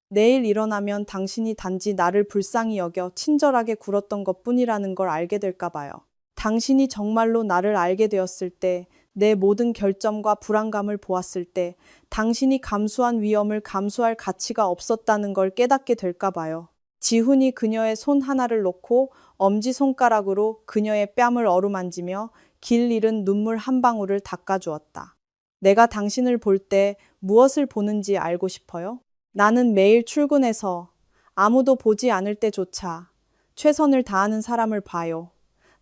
내일 일어나면 당신이 단지 나를 불쌍히 여겨 친절하게 굴었던 것뿐이라는 걸 알게 될까 봐요. 당신이 정말로 나를 알게 되었을 때, 내 모든 결점과 불안감을 보았을 때, 당신이 감수한 위험을 감수할 가치가 없었다는 걸 깨닫게 될까 봐요. 지훈이 그녀의 손 하나를 놓고 엄지손가락으로 그녀의 뺨을 어루만지며 길 잃은 눈물 한 방울을 닦아주었다. 내가 당신을 볼 때 무엇을 보는지 알고 싶어요? 나는 매일 출근해서 아무도 보지 않을 때조차 최선을 다하는 사람을 봐요.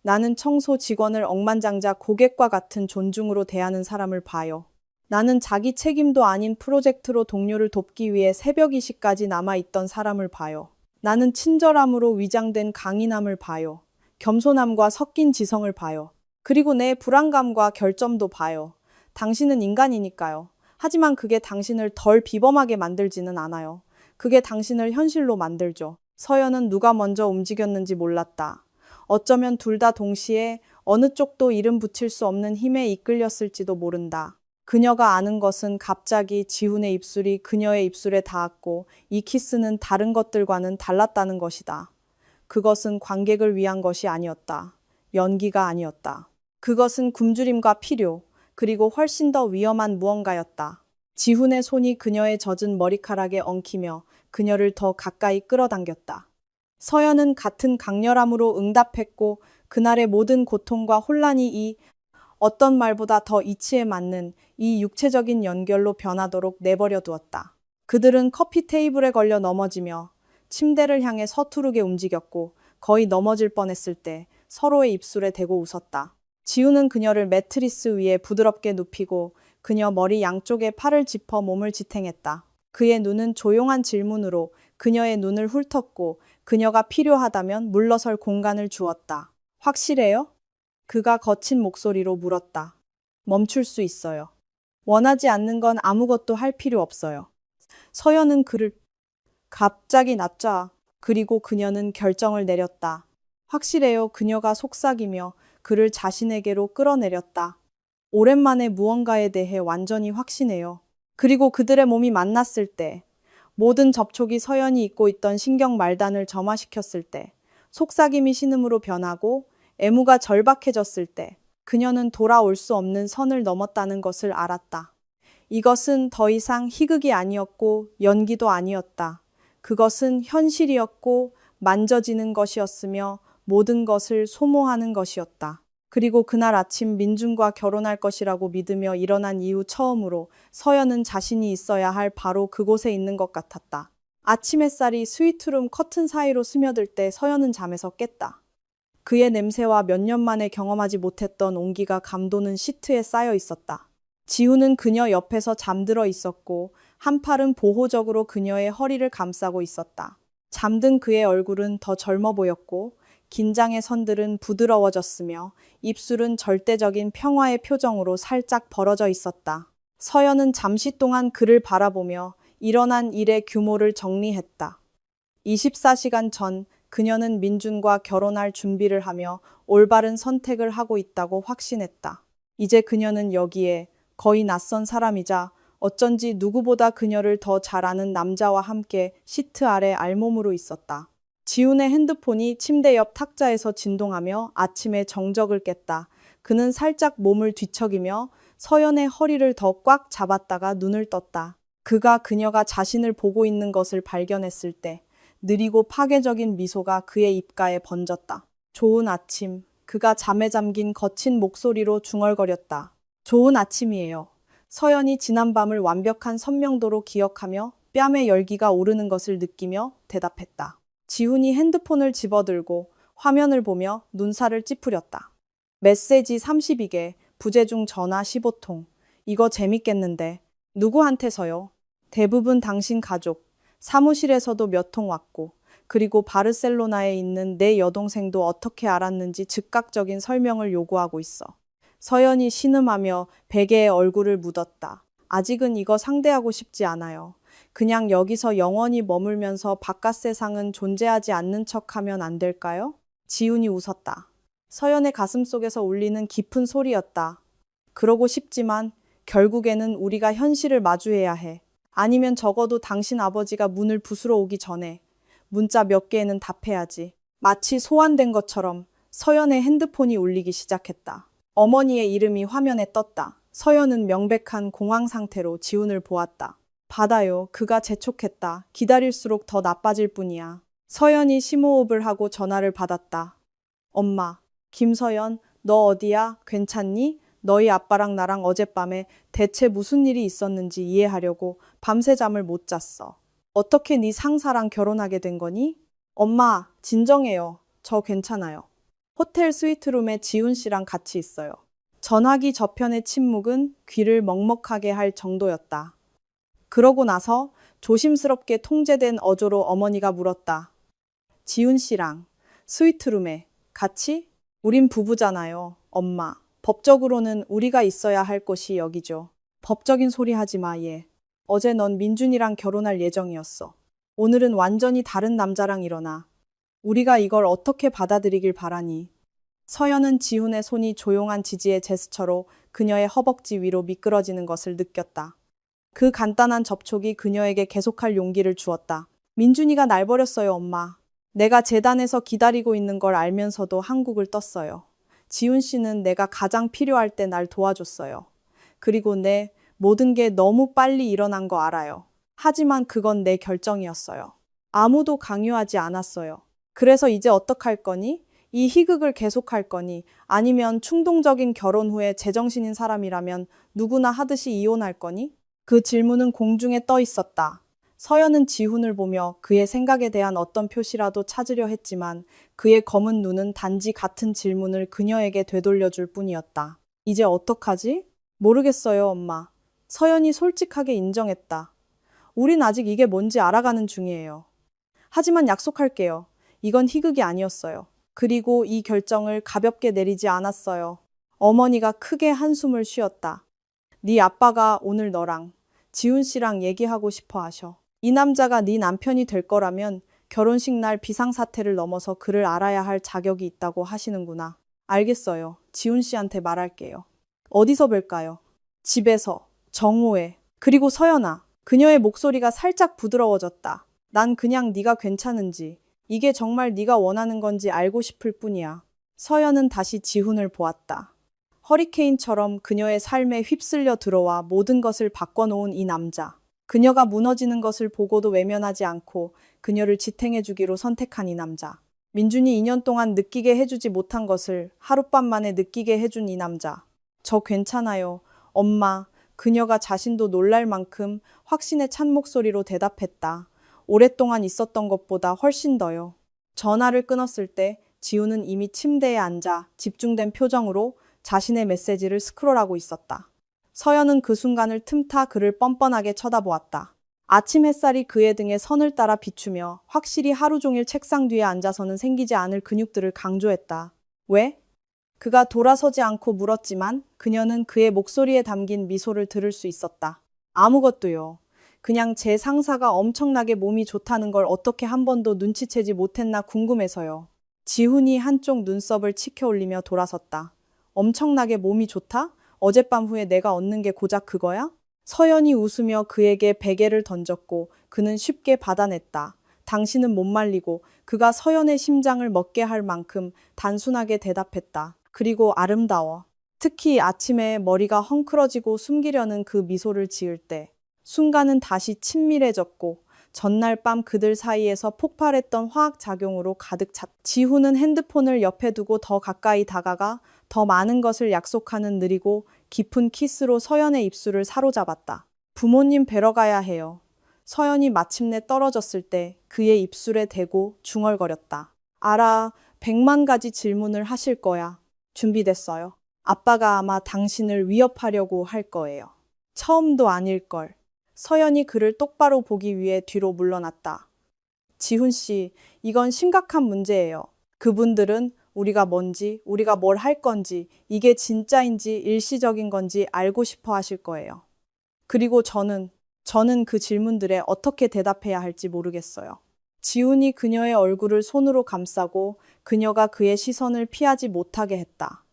나는 청소 직원을 억만장자 고객과 같은 존중으로 대하는 사람을 봐요. 나는 자기 책임도 아닌 프로젝트로 동료를 돕기 위해 새벽 2시까지 남아있던 사람을 봐요. 나는 친절함으로 위장된 강인함을 봐요. 겸손함과 섞인 지성을 봐요. 그리고 내 불안감과 결점도 봐요. 당신은 인간이니까요. 하지만 그게 당신을 덜 비범하게 만들지는 않아요. 그게 당신을 현실로 만들죠. 서연은 누가 먼저 움직였는지 몰랐다. 어쩌면 둘 다 동시에 어느 쪽도 이름 붙일 수 없는 힘에 이끌렸을지도 모른다. 그녀가 아는 것은 갑자기 지훈의 입술이 그녀의 입술에 닿았고 이 키스는 다른 것들과는 달랐다는 것이다. 그것은 관객을 위한 것이 아니었다. 연기가 아니었다. 그것은 굶주림과 필요, 그리고 훨씬 더 위험한 무언가였다. 지훈의 손이 그녀의 젖은 머리카락에 엉키며 그녀를 더 가까이 끌어당겼다. 서연은 같은 강렬함으로 응답했고 그날의 모든 고통과 혼란이 이 어떤 말보다 더 이치에 맞는 이 육체적인 연결로 변하도록 내버려 두었다. 그들은 커피 테이블에 걸려 넘어지며 침대를 향해 서투르게 움직였고 거의 넘어질 뻔했을 때 서로의 입술에 대고 웃었다. 지훈은 그녀를 매트리스 위에 부드럽게 눕히고 그녀 머리 양쪽에 팔을 짚어 몸을 지탱했다. 그의 눈은 조용한 질문으로 그녀의 눈을 훑었고 그녀가 필요하다면 물러설 공간을 주었다. 확실해요? 그가 거친 목소리로 물었다. 멈출 수 있어요. 원하지 않는 건 아무것도 할 필요 없어요. 서연은 그를 갑자기 납자. 그리고 그녀는 결정을 내렸다. 확실해요. 그녀가 속삭이며 그를 자신에게로 끌어내렸다. 오랜만에 무언가에 대해 완전히 확신해요. 그리고 그들의 몸이 만났을 때, 모든 접촉이 서연이 잊고 있던 신경 말단을 점화시켰을 때, 속삭임이 신음으로 변하고 애무가 절박해졌을 때, 그녀는 돌아올 수 없는 선을 넘었다는 것을 알았다. 이것은 더 이상 희극이 아니었고 연기도 아니었다. 그것은 현실이었고 만져지는 것이었으며 모든 것을 소모하는 것이었다. 그리고 그날 아침 민준과 결혼할 것이라고 믿으며 일어난 이후 처음으로 서연은 자신이 있어야 할 바로 그곳에 있는 것 같았다. 아침 햇살이 스위트룸 커튼 사이로 스며들 때 서연은 잠에서 깼다. 그의 냄새와 몇 년 만에 경험하지 못했던 온기가 감도는 시트에 쌓여 있었다. 지훈은 그녀 옆에서 잠들어 있었고 한 팔은 보호적으로 그녀의 허리를 감싸고 있었다. 잠든 그의 얼굴은 더 젊어 보였고 긴장의 선들은 부드러워졌으며 입술은 절대적인 평화의 표정으로 살짝 벌어져 있었다. 서연은 잠시 동안 그를 바라보며 일어난 일의 규모를 정리했다. 24시간 전 그녀는 민준과 결혼할 준비를 하며 올바른 선택을 하고 있다고 확신했다. 이제 그녀는 여기에 거의 낯선 사람이자 어쩐지 누구보다 그녀를 더 잘 아는 남자와 함께 시트 아래 알몸으로 있었다. 지훈의 핸드폰이 침대 옆 탁자에서 진동하며 아침의 정적을 깼다. 그는 살짝 몸을 뒤척이며 서연의 허리를 더 꽉 잡았다가 눈을 떴다. 그가 그녀가 자신을 보고 있는 것을 발견했을 때 느리고 파괴적인 미소가 그의 입가에 번졌다. 좋은 아침. 그가 잠에 잠긴 거친 목소리로 중얼거렸다. 좋은 아침이에요. 서연이 지난 밤을 완벽한 선명도로 기억하며 뺨에 열기가 오르는 것을 느끼며 대답했다. 지훈이 핸드폰을 집어들고 화면을 보며 눈살을 찌푸렸다. 메시지 32개, 부재중 전화 15통. 이거 재밌겠는데. 누구한테서요? 대부분 당신 가족. 사무실에서도 몇 통 왔고, 그리고 바르셀로나에 있는 내 여동생도 어떻게 알았는지 즉각적인 설명을 요구하고 있어. 서연이 신음하며 베개에 얼굴을 묻었다. 아직은 이거 상대하고 싶지 않아요. 그냥 여기서 영원히 머물면서 바깥 세상은 존재하지 않는 척하면 안 될까요? 지훈이 웃었다. 서연의 가슴속에서 울리는 깊은 소리였다. 그러고 싶지만 결국에는 우리가 현실을 마주해야 해. 아니면 적어도 당신 아버지가 문을 부수러 오기 전에 문자 몇 개에는 답해야지. 마치 소환된 것처럼 서연의 핸드폰이 울리기 시작했다. 어머니의 이름이 화면에 떴다. 서연은 명백한 공황 상태로 지훈을 보았다. 받아요. 그가 재촉했다. 기다릴수록 더 나빠질 뿐이야. 서연이 심호흡을 하고 전화를 받았다. 엄마, 김서연, 너 어디야? 괜찮니? 너희 아빠랑 나랑 어젯밤에 대체 무슨 일이 있었는지 이해하려고 밤새 잠을 못 잤어. 어떻게 네 상사랑 결혼하게 된 거니? 엄마, 진정해요. 저 괜찮아요. 호텔 스위트룸에 지훈 씨랑 같이 있어요. 전화기 저편의 침묵은 귀를 먹먹하게 할 정도였다. 그러고 나서 조심스럽게 통제된 어조로 어머니가 물었다. 지훈 씨랑 스위트룸에 같이? 우린 부부잖아요, 엄마. 법적으로는 우리가 있어야 할 곳이 여기죠. 법적인 소리 하지 마, 얘. 어제 넌 민준이랑 결혼할 예정이었어. 오늘은 완전히 다른 남자랑 일어나. 우리가 이걸 어떻게 받아들이길 바라니? 서연은 지훈의 손이 조용한 지지의 제스처로 그녀의 허벅지 위로 미끄러지는 것을 느꼈다. 그 간단한 접촉이 그녀에게 계속할 용기를 주었다. 민준이가 날 버렸어요, 엄마. 내가 재단에서 기다리고 있는 걸 알면서도 한국을 떴어요. 지훈 씨는 내가 가장 필요할 때 날 도와줬어요. 그리고 내 모든 게 너무 빨리 일어난 거 알아요. 하지만 그건 내 결정이었어요. 아무도 강요하지 않았어요. 그래서 이제 어떡할 거니? 이 희극을 계속할 거니? 아니면 충동적인 결혼 후에 제정신인 사람이라면 누구나 하듯이 이혼할 거니? 그 질문은 공중에 떠 있었다. 서연은 지훈을 보며 그의 생각에 대한 어떤 표시라도 찾으려 했지만 그의 검은 눈은 단지 같은 질문을 그녀에게 되돌려줄 뿐이었다. 이제 어떡하지? 모르겠어요, 엄마. 서연이 솔직하게 인정했다. 우린 아직 이게 뭔지 알아가는 중이에요. 하지만 약속할게요. 이건 희극이 아니었어요. 그리고 이 결정을 가볍게 내리지 않았어요. 어머니가 크게 한숨을 쉬었다. 네 아빠가 오늘 너랑 지훈 씨랑 얘기하고 싶어 하셔. 이 남자가 네 남편이 될 거라면 결혼식 날 비상사태를 넘어서 그를 알아야 할 자격이 있다고 하시는구나. 알겠어요. 지훈 씨한테 말할게요. 어디서 뵐까요? 집에서, 정오에. 그리고 서연아. 그녀의 목소리가 살짝 부드러워졌다. 난 그냥 네가 괜찮은지, 이게 정말 네가 원하는 건지 알고 싶을 뿐이야. 서연은 다시 지훈을 보았다. 허리케인처럼 그녀의 삶에 휩쓸려 들어와 모든 것을 바꿔놓은 이 남자. 그녀가 무너지는 것을 보고도 외면하지 않고 그녀를 지탱해주기로 선택한 이 남자. 민준이 2년 동안 느끼게 해주지 못한 것을 하룻밤 만에 느끼게 해준 이 남자. 저 괜찮아요. 엄마. 그녀가 자신도 놀랄 만큼 확신에 찬 목소리로 대답했다. 오랫동안 있었던 것보다 훨씬 더요. 전화를 끊었을 때 지우는 이미 침대에 앉아 집중된 표정으로 자신의 메시지를 스크롤하고 있었다. 서연은 그 순간을 틈타 그를 뻔뻔하게 쳐다보았다. 아침 햇살이 그의 등에 선을 따라 비추며 확실히 하루 종일 책상 뒤에 앉아서는 생기지 않을 근육들을 강조했다. 왜? 그가 돌아서지 않고 물었지만 그녀는 그의 목소리에 담긴 미소를 들을 수 있었다. 아무것도요. 그냥 제 상사가 엄청나게 몸이 좋다는 걸 어떻게 한 번도 눈치채지 못했나 궁금해서요. 지훈이 한쪽 눈썹을 치켜 올리며 돌아섰다. 엄청나게 몸이 좋다? 어젯밤 후에 내가 얻는 게 고작 그거야? 서연이 웃으며 그에게 베개를 던졌고 그는 쉽게 받아냈다. 당신은 못 말리고 그가 서연의 심장을 먹게 할 만큼 단순하게 대답했다. 그리고 아름다워. 특히 아침에 머리가 헝클어지고 숨기려는 그 미소를 지을 때 순간은 다시 친밀해졌고 전날 밤 그들 사이에서 폭발했던 화학작용으로 가득 찼다. 지훈은 핸드폰을 옆에 두고 더 가까이 다가가 더 많은 것을 약속하는 느리고 깊은 키스로 서연의 입술을 사로잡았다. 부모님 뵈러 가야 해요. 서연이 마침내 떨어졌을 때 그의 입술에 대고 중얼거렸다. 알아, 100만 가지 질문을 하실 거야. 준비됐어요. 아빠가 아마 당신을 위협하려고 할 거예요. 처음도 아닐걸. 서연이 그를 똑바로 보기 위해 뒤로 물러났다. 지훈 씨, 이건 심각한 문제예요. 그분들은 우리가 뭔지, 우리가 뭘 할 건지, 이게 진짜인지 일시적인 건지 알고 싶어 하실 거예요. 그리고 저는 그 질문들에 어떻게 대답해야 할지 모르겠어요. 지훈이 그녀의 얼굴을 손으로 감싸고 그녀가 그의 시선을 피하지 못하게 했다.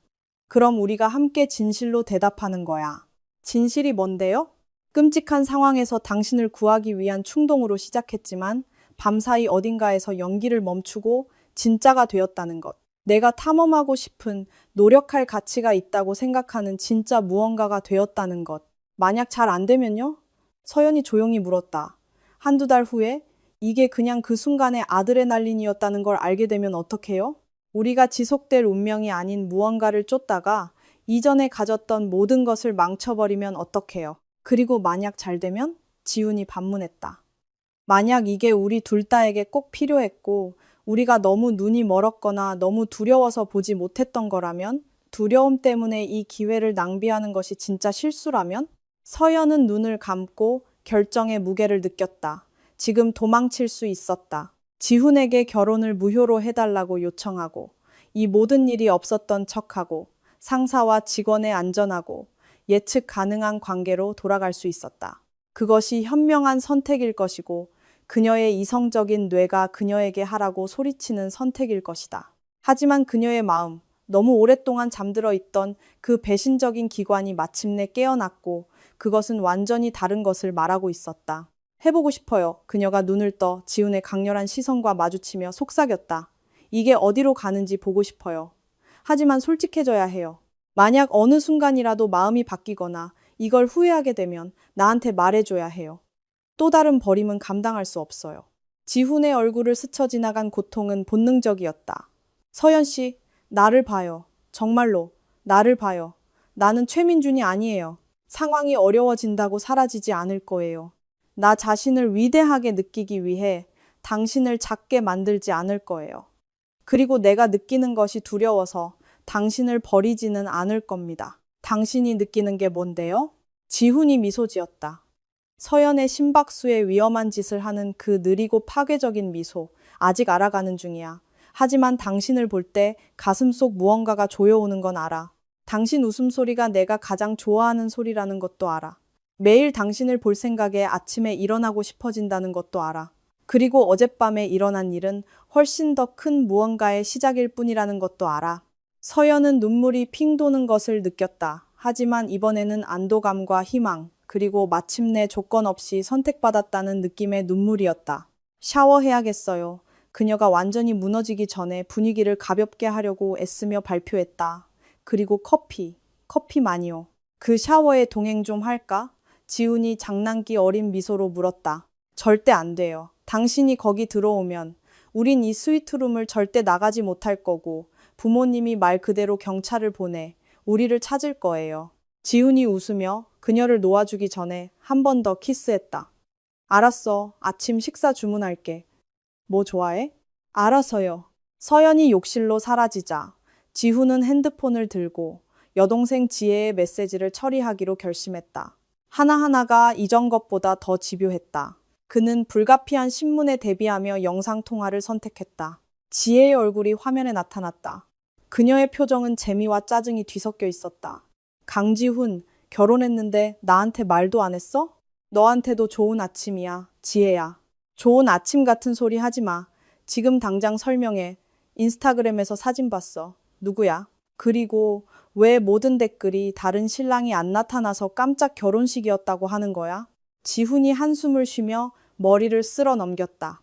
그럼 우리가 함께 진실로 대답하는 거야. 진실이 뭔데요? 끔찍한 상황에서 당신을 구하기 위한 충동으로 시작했지만 밤사이 어딘가에서 연기를 멈추고 진짜가 되었다는 것. 내가 탐험하고 싶은, 노력할 가치가 있다고 생각하는 진짜 무언가가 되었다는 것. 만약 잘 안 되면요? 서연이 조용히 물었다. 한두 달 후에 이게 그냥 그 순간의 아드레날린이었다는 걸 알게 되면 어떡해요? 우리가 지속될 운명이 아닌 무언가를 쫓다가 이전에 가졌던 모든 것을 망쳐버리면 어떡해요? 그리고 만약 잘 되면? 지훈이 반문했다. 만약 이게 우리 둘 다에게 꼭 필요했고 우리가 너무 눈이 멀었거나 너무 두려워서 보지 못했던 거라면? 두려움 때문에 이 기회를 낭비하는 것이 진짜 실수라면? 서연은 눈을 감고 결정의 무게를 느꼈다. 지금 도망칠 수 있었다. 지훈에게 결혼을 무효로 해달라고 요청하고 이 모든 일이 없었던 척하고 상사와 직원의 안전하고 예측 가능한 관계로 돌아갈 수 있었다. 그것이 현명한 선택일 것이고 그녀의 이성적인 뇌가 그녀에게 하라고 소리치는 선택일 것이다. 하지만 그녀의 마음, 너무 오랫동안 잠들어 있던 그 배신적인 기관이 마침내 깨어났고 그것은 완전히 다른 것을 말하고 있었다. 해보고 싶어요. 그녀가 눈을 떠 지훈의 강렬한 시선과 마주치며 속삭였다. 이게 어디로 가는지 보고 싶어요. 하지만 솔직해져야 해요. 만약 어느 순간이라도 마음이 바뀌거나 이걸 후회하게 되면 나한테 말해줘야 해요. 또 다른 버림은 감당할 수 없어요. 지훈의 얼굴을 스쳐 지나간 고통은 본능적이었다. 서연 씨, 나를 봐요. 정말로, 나를 봐요. 나는 최민준이 아니에요. 상황이 어려워진다고 사라지지 않을 거예요. 나 자신을 위대하게 느끼기 위해 당신을 작게 만들지 않을 거예요. 그리고 내가 느끼는 것이 두려워서 당신을 버리지는 않을 겁니다. 당신이 느끼는 게 뭔데요? 지훈이 미소 지었다. 서연의 심박수에 위험한 짓을 하는 그 느리고 파괴적인 미소, 아직 알아가는 중이야. 하지만 당신을 볼 때 가슴속 무언가가 조여오는 건 알아. 당신 웃음소리가 내가 가장 좋아하는 소리라는 것도 알아. 매일 당신을 볼 생각에 아침에 일어나고 싶어진다는 것도 알아. 그리고 어젯밤에 일어난 일은 훨씬 더 큰 무언가의 시작일 뿐이라는 것도 알아. 서연은 눈물이 핑 도는 것을 느꼈다. 하지만 이번에는 안도감과 희망, 그리고 마침내 조건 없이 선택받았다는 느낌의 눈물이었다. 샤워해야겠어요. 그녀가 완전히 무너지기 전에 분위기를 가볍게 하려고 애쓰며 발표했다. 그리고 커피만이요. 그 샤워에 동행 좀 할까? 지훈이 장난기 어린 미소로 물었다. 절대 안 돼요. 당신이 거기 들어오면 우린 이 스위트룸을 절대 나가지 못할 거고 부모님이 말 그대로 경찰을 보내 우리를 찾을 거예요. 지훈이 웃으며 그녀를 놓아주기 전에 한 번 더 키스했다. 알았어. 아침 식사 주문할게. 뭐 좋아해? 알아서요. 서연이 욕실로 사라지자 지훈은 핸드폰을 들고 여동생 지혜의 메시지를 처리하기로 결심했다. 하나하나가 이전 것보다 더 집요했다. 그는 불가피한 신문에 대비하며 영상통화를 선택했다. 지혜의 얼굴이 화면에 나타났다. 그녀의 표정은 재미와 짜증이 뒤섞여 있었다. 강지훈, 결혼했는데 나한테 말도 안 했어? 너한테도 좋은 아침이야, 지혜야. 좋은 아침 같은 소리 하지 마. 지금 당장 설명해. 인스타그램에서 사진 봤어. 누구야? 그리고 왜 모든 댓글이 다른 신랑이 안 나타나서 깜짝 결혼식이었다고 하는 거야? 지훈이 한숨을 쉬며 머리를 쓸어 넘겼다.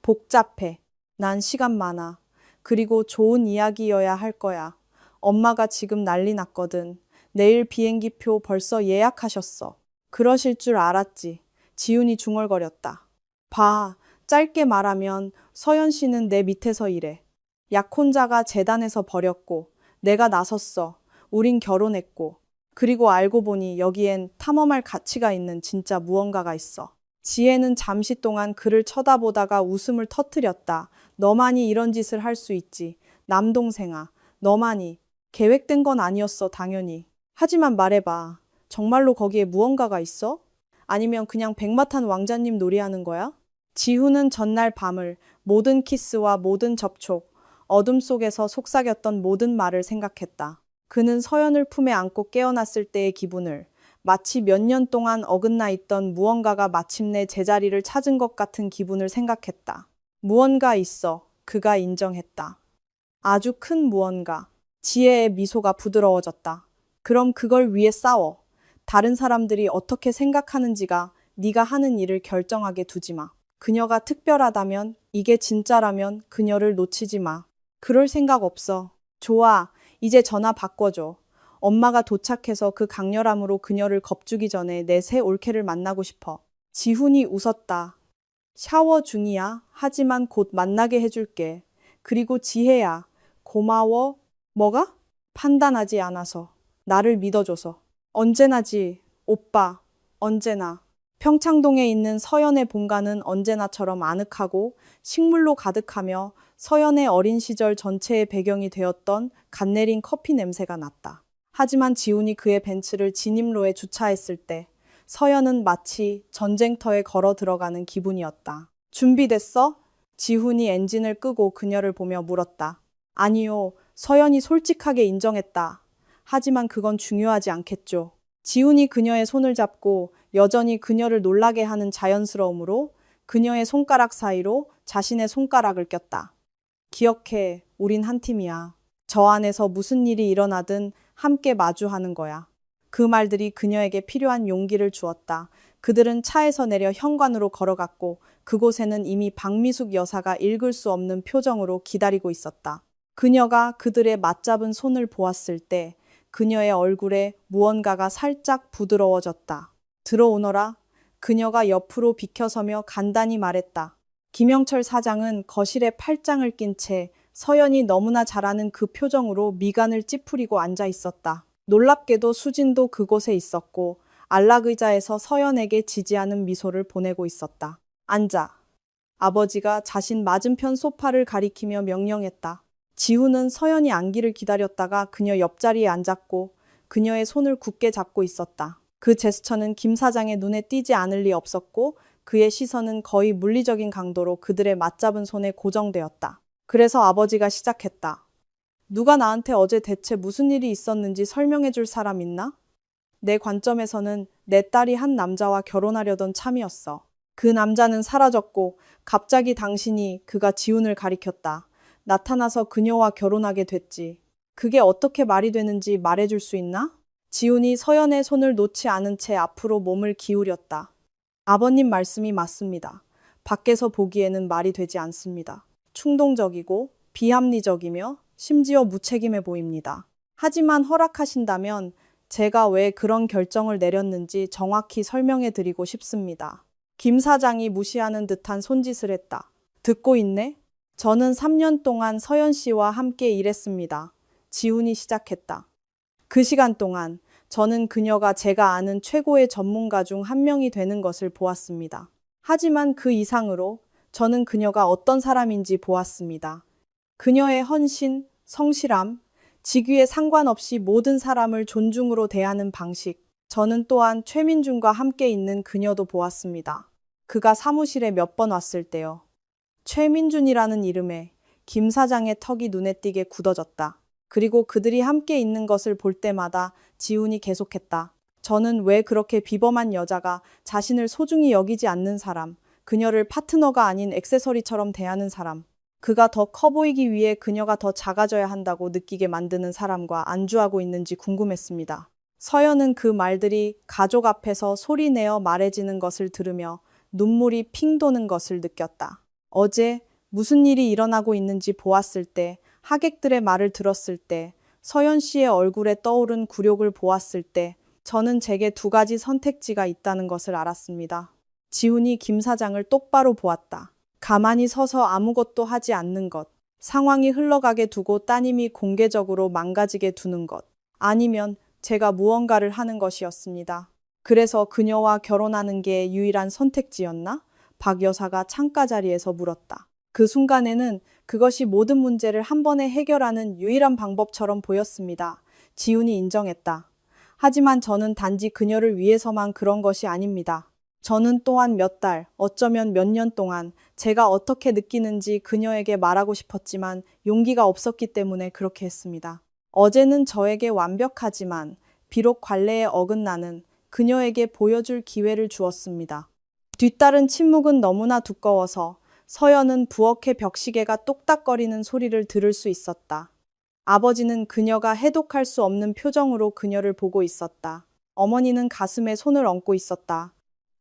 복잡해. 난 시간 많아. 그리고 좋은 이야기여야 할 거야. 엄마가 지금 난리 났거든. 내일 비행기표 벌써 예약하셨어. 그러실 줄 알았지. 지훈이 중얼거렸다. 봐, 짧게 말하면 서연 씨는 내 밑에서 일해. 약혼자가 재단에서 버렸고 내가 나섰어. 우린 결혼했고. 그리고 알고 보니 여기엔 탐험할 가치가 있는 진짜 무언가가 있어. 지혜는 잠시 동안 그를 쳐다보다가 웃음을 터뜨렸다. 너만이 이런 짓을 할 수 있지. 남동생아, 너만이. 계획된 건 아니었어, 당연히. 하지만 말해봐. 정말로 거기에 무언가가 있어? 아니면 그냥 백마탄 왕자님 놀이하는 거야? 지훈은 전날 밤을 모든 키스와 모든 접촉, 어둠 속에서 속삭였던 모든 말을 생각했다. 그는 서연을 품에 안고 깨어났을 때의 기분을 마치 몇 년 동안 어긋나 있던 무언가가 마침내 제자리를 찾은 것 같은 기분을 생각했다. 무언가 있어. 그가 인정했다. 아주 큰 무언가. 지혜의 미소가 부드러워졌다. 그럼 그걸 위해 싸워. 다른 사람들이 어떻게 생각하는지가 네가 하는 일을 결정하게 두지 마. 그녀가 특별하다면, 이게 진짜라면 그녀를 놓치지 마. 그럴 생각 없어. 좋아. 이제 전화 바꿔줘. 엄마가 도착해서 그 강렬함으로 그녀를 겁주기 전에 내 새 올케를 만나고 싶어. 지훈이 웃었다. 샤워 중이야. 하지만 곧 만나게 해줄게. 그리고 지혜야. 고마워. 뭐가? 판단하지 않아서. 나를 믿어줘서. 언제나지. 오빠. 언제나. 평창동에 있는 서연의 본가는 언제나처럼 아늑하고 식물로 가득하며 서연의 어린 시절 전체의 배경이 되었던 갓 내린 커피 냄새가 났다. 하지만 지훈이 그의 벤츠를 진입로에 주차했을 때 서연은 마치 전쟁터에 걸어 들어가는 기분이었다. 준비됐어? 지훈이 엔진을 끄고 그녀를 보며 물었다. 아니요, 서연이 솔직하게 인정했다. 하지만 그건 중요하지 않겠죠. 지훈이 그녀의 손을 잡고 여전히 그녀를 놀라게 하는 자연스러움으로 그녀의 손가락 사이로 자신의 손가락을 꼈다. 기억해, 우린 한 팀이야. 저 안에서 무슨 일이 일어나든 함께 마주하는 거야. 그 말들이 그녀에게 필요한 용기를 주었다. 그들은 차에서 내려 현관으로 걸어갔고 그곳에는 이미 박미숙 여사가 읽을 수 없는 표정으로 기다리고 있었다. 그녀가 그들의 맞잡은 손을 보았을 때 그녀의 얼굴에 무언가가 살짝 부드러워졌다. 들어오너라. 그녀가 옆으로 비켜서며 간단히 말했다. 김영철 사장은 거실에 팔짱을 낀 채 서연이 너무나 잘 아는 그 표정으로 미간을 찌푸리고 앉아 있었다. 놀랍게도 수진도 그곳에 있었고 안락 의자에서 서연에게 지지하는 미소를 보내고 있었다. 앉아. 아버지가 자신 맞은편 소파를 가리키며 명령했다. 지훈은 서연이 앉기를 기다렸다가 그녀 옆자리에 앉았고 그녀의 손을 굳게 잡고 있었다. 그 제스처는 김 사장의 눈에 띄지 않을 리 없었고 그의 시선은 거의 물리적인 강도로 그들의 맞잡은 손에 고정되었다. 그래서 아버지가 시작했다. 누가 나한테 어제 대체 무슨 일이 있었는지 설명해 줄 사람 있나? 내 관점에서는 내 딸이 한 남자와 결혼하려던 참이었어. 그 남자는 사라졌고 갑자기 당신이 그가 지훈을 가리켰다. 나타나서 그녀와 결혼하게 됐지. 그게 어떻게 말이 되는지 말해줄 수 있나? 지훈이 서연의 손을 놓지 않은 채 앞으로 몸을 기울였다. 아버님 말씀이 맞습니다. 밖에서 보기에는 말이 되지 않습니다. 충동적이고 비합리적이며 심지어 무책임해 보입니다. 하지만 허락하신다면 제가 왜 그런 결정을 내렸는지 정확히 설명해 드리고 싶습니다. 김 사장이 무시하는 듯한 손짓을 했다. 듣고 있네? 저는 3년 동안 서연 씨와 함께 일했습니다. 지훈이 시작했다. 그 시간 동안 저는 그녀가 제가 아는 최고의 전문가 중 한 명이 되는 것을 보았습니다. 하지만 그 이상으로 저는 그녀가 어떤 사람인지 보았습니다. 그녀의 헌신, 성실함, 직위에 상관없이 모든 사람을 존중으로 대하는 방식. 저는 또한 최민준과 함께 있는 그녀도 보았습니다. 그가 사무실에 몇 번 왔을 때요. 최민준이라는 이름에 김 사장의 턱이 눈에 띄게 굳어졌다. 그리고 그들이 함께 있는 것을 볼 때마다 지훈이 계속했다. 저는 왜 그렇게 비범한 여자가 자신을 소중히 여기지 않는 사람, 그녀를 파트너가 아닌 액세서리처럼 대하는 사람, 그가 더 커 보이기 위해 그녀가 더 작아져야 한다고 느끼게 만드는 사람과 안주하고 있는지 궁금했습니다. 서연은 그 말들이 가족 앞에서 소리내어 말해지는 것을 들으며 눈물이 핑 도는 것을 느꼈다. 어제 무슨 일이 일어나고 있는지 보았을 때, 하객들의 말을 들었을 때, 서연 씨의 얼굴에 떠오른 굴욕을 보았을 때, 저는 제게 두 가지 선택지가 있다는 것을 알았습니다. 지훈이 김 사장을 똑바로 보았다. 가만히 서서 아무것도 하지 않는 것, 상황이 흘러가게 두고 따님이 공개적으로 망가지게 두는 것, 아니면 제가 무언가를 하는 것이었습니다. 그래서 그녀와 결혼하는 게 유일한 선택지였나? 박 여사가 창가 자리에서 물었다. 그 순간에는 그것이 모든 문제를 한 번에 해결하는 유일한 방법처럼 보였습니다. 지훈이 인정했다. 하지만 저는 단지 그녀를 위해서만 그런 것이 아닙니다. 저는 또한 몇 달, 어쩌면 몇 년 동안 제가 어떻게 느끼는지 그녀에게 말하고 싶었지만 용기가 없었기 때문에 그렇게 했습니다. 어제는 저에게 완벽하지만 비록 관례에 어긋나는 그녀에게 보여줄 기회를 주었습니다. 뒤따른 침묵은 너무나 두꺼워서 서연은 부엌의 벽시계가 똑딱거리는 소리를 들을 수 있었다. 아버지는 그녀가 해독할 수 없는 표정으로 그녀를 보고 있었다. 어머니는 가슴에 손을 얹고 있었다.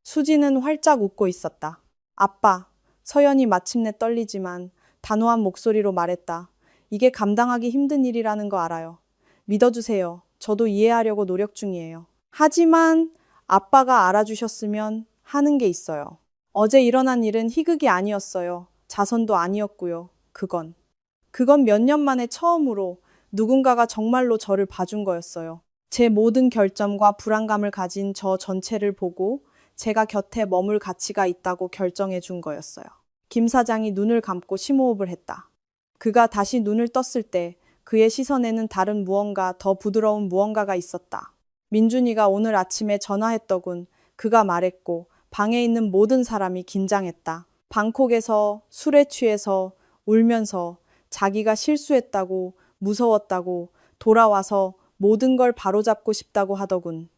수지는 활짝 웃고 있었다. 아빠, 서연이 마침내 떨리지만 단호한 목소리로 말했다. 이게 감당하기 힘든 일이라는 거 알아요. 믿어주세요. 저도 이해하려고 노력 중이에요. 하지만 아빠가 알아주셨으면 하는 게 있어요. 어제 일어난 일은 희극이 아니었어요. 자선도 아니었고요. 그건 몇 년 만에 처음으로 누군가가 정말로 저를 봐준 거였어요. 제 모든 결점과 불안감을 가진 저 전체를 보고 제가 곁에 머물 가치가 있다고 결정해 준 거였어요. 김 사장이 눈을 감고 심호흡을 했다. 그가 다시 눈을 떴을 때 그의 시선에는 다른 무언가, 더 부드러운 무언가가 있었다. 민준이가 오늘 아침에 전화했더군. 그가 말했고 방에 있는 모든 사람이 긴장했다. 방콕에서 술에 취해서 울면서 자기가 실수했다고, 무서웠다고, 돌아와서 모든 걸 바로잡고 싶다고 하더군.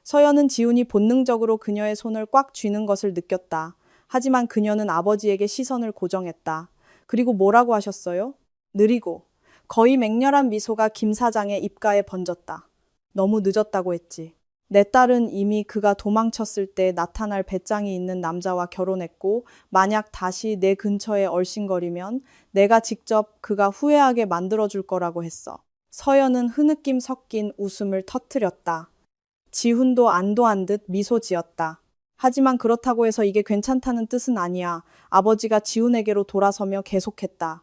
서연은 지훈이 본능적으로 그녀의 손을 꽉 쥐는 것을 느꼈다. 하지만 그녀는 아버지에게 시선을 고정했다. 그리고 뭐라고 하셨어요? 느리고 거의 맹렬한 미소가 김 사장의 입가에 번졌다. 너무 늦었다고 했지. 내 딸은 이미 그가 도망쳤을 때 나타날 배짱이 있는 남자와 결혼했고 만약 다시 내 근처에 얼씬거리면 내가 직접 그가 후회하게 만들어줄 거라고 했어. 서연은 흐느낌 섞인 웃음을 터뜨렸다. 지훈도 안도한 듯 미소 지었다. 하지만 그렇다고 해서 이게 괜찮다는 뜻은 아니야. 아버지가 지훈에게로 돌아서며 계속했다.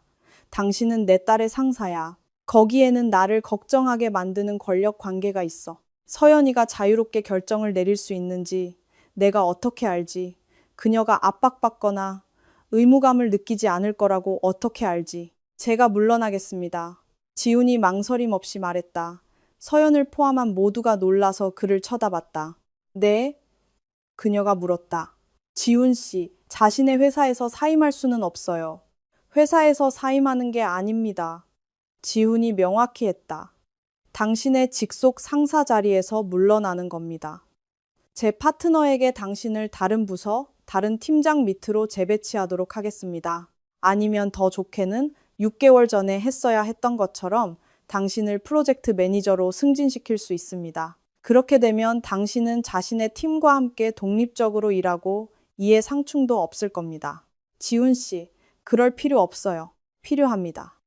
당신은 내 딸의 상사야. 거기에는 나를 걱정하게 만드는 권력 관계가 있어. 서연이가 자유롭게 결정을 내릴 수 있는지 내가 어떻게 알지? 그녀가 압박받거나 의무감을 느끼지 않을 거라고 어떻게 알지? 제가 물러나겠습니다. 지훈이 망설임 없이 말했다. 서연을 포함한 모두가 놀라서 그를 쳐다봤다. 네? 그녀가 물었다. 지훈 씨, 자신의 회사에서 사임할 수는 없어요. 회사에서 사임하는 게 아닙니다. 지훈이 명확히 했다. 당신의 직속 상사 자리에서 물러나는 겁니다. 제 파트너에게 당신을 다른 부서, 다른 팀장 밑으로 재배치하도록 하겠습니다. 아니면 더 좋게는 6개월 전에 했어야 했던 것처럼 당신을 프로젝트 매니저로 승진시킬 수 있습니다. 그렇게 되면 당신은 자신의 팀과 함께 독립적으로 일하고 이해 상충도 없을 겁니다. 지훈 씨, 그럴 필요 없어요. 필요합니다.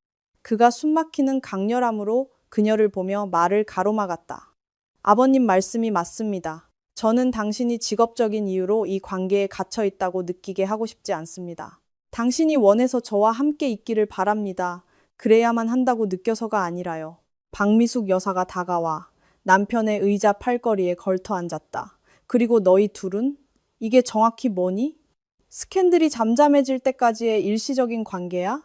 그가 숨막히는 강렬함으로 그녀를 보며 말을 가로막았다. 아버님 말씀이 맞습니다. 저는 당신이 직업적인 이유로 이 관계에 갇혀 있다고 느끼게 하고 싶지 않습니다. 당신이 원해서 저와 함께 있기를 바랍니다. 그래야만 한다고 느껴서가 아니라요. 박미숙 여사가 다가와 남편의 의자 팔걸이에 걸터 앉았다. 그리고 너희 둘은? 이게 정확히 뭐니? 스캔들이 잠잠해질 때까지의 일시적인 관계야?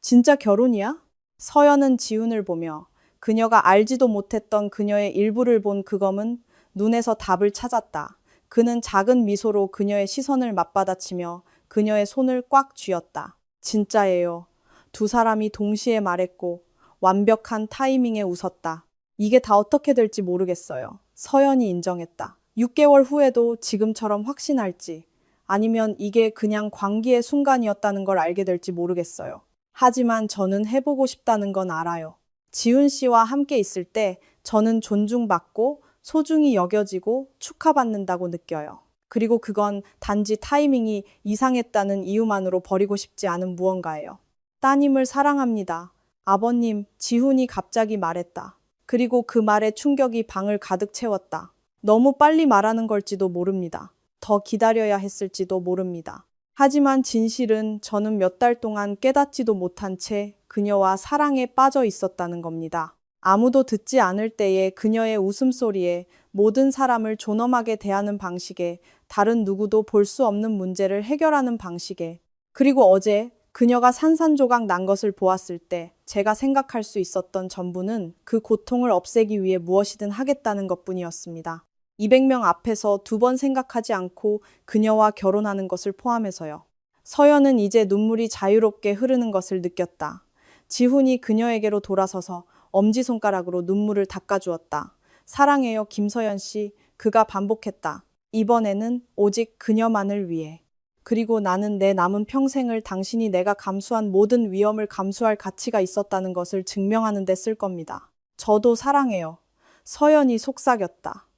진짜 결혼이야? 서연은 지훈을 보며 그녀가 알지도 못했던 그녀의 일부를 본 그검은 눈에서 답을 찾았다. 그는 작은 미소로 그녀의 시선을 맞받아치며 그녀의 손을 꽉 쥐었다. 진짜예요. 두 사람이 동시에 말했고 완벽한 타이밍에 웃었다. 이게 다 어떻게 될지 모르겠어요. 서연이 인정했다. 6개월 후에도 지금처럼 확신할지 아니면 이게 그냥 광기의 순간이었다는 걸 알게 될지 모르겠어요. 하지만 저는 해보고 싶다는 건 알아요. 지훈 씨와 함께 있을 때 저는 존중받고 소중히 여겨지고 축하받는다고 느껴요. 그리고 그건 단지 타이밍이 이상했다는 이유만으로 버리고 싶지 않은 무언가예요. 따님을 사랑합니다. 아버님, 지훈이 갑자기 말했다. 그리고 그 말에 충격이 방을 가득 채웠다. 너무 빨리 말하는 걸지도 모릅니다. 더 기다려야 했을지도 모릅니다. 하지만 진실은 저는 몇 달 동안 깨닫지도 못한 채 그녀와 사랑에 빠져 있었다는 겁니다. 아무도 듣지 않을 때의 그녀의 웃음소리에 모든 사람을 존엄하게 대하는 방식에 다른 누구도 볼 수 없는 문제를 해결하는 방식에 그리고 어제 그녀가 산산조각 난 것을 보았을 때 제가 생각할 수 있었던 전부는 그 고통을 없애기 위해 무엇이든 하겠다는 것뿐이었습니다. 200명 앞에서 두 번 생각하지 않고 그녀와 결혼하는 것을 포함해서요. 서연은 이제 눈물이 자유롭게 흐르는 것을 느꼈다. 지훈이 그녀에게로 돌아서서 엄지손가락으로 눈물을 닦아주었다. 사랑해요, 김서연 씨. 그가 반복했다. 이번에는 오직 그녀만을 위해. 그리고 나는 내 남은 평생을 당신이 내가 감수한 모든 위험을 감수할 가치가 있었다는 것을 증명하는 데 쓸 겁니다. 저도 사랑해요. 서연이 속삭였다.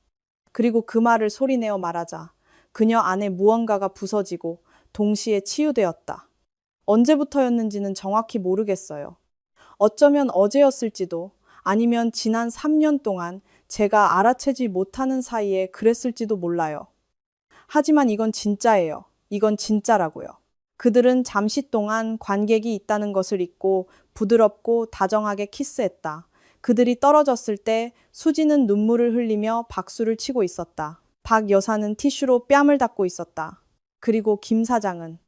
그리고 그 말을 소리내어 말하자 그녀 안에 무언가가 부서지고 동시에 치유되었다. 언제부터였는지는 정확히 모르겠어요. 어쩌면 어제였을지도 아니면 지난 3년 동안 제가 알아채지 못하는 사이에 그랬을지도 몰라요. 하지만 이건 진짜예요. 이건 진짜라고요. 그들은 잠시 동안 관객이 있다는 것을 잊고 부드럽고 다정하게 키스했다. 그들이 떨어졌을 때 수지는 눈물을 흘리며 박수를 치고 있었다. 박 여사는 티슈로 뺨을 닦고 있었다. 그리고 김 사장은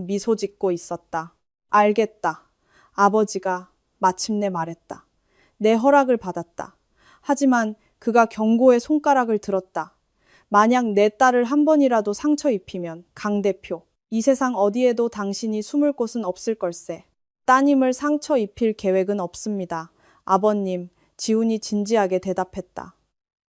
미소 짓고 있었다. 알겠다. 아버지가 마침내 말했다. 내 허락을 받았다. 하지만 그가 경고의 손가락을 들었다. 만약 내 딸을 한 번이라도 상처 입히면 강 대표, 이 세상 어디에도 당신이 숨을 곳은 없을 걸세. 따님을 상처 입힐 계획은 없습니다. 아버님, 지훈이 진지하게 대답했다.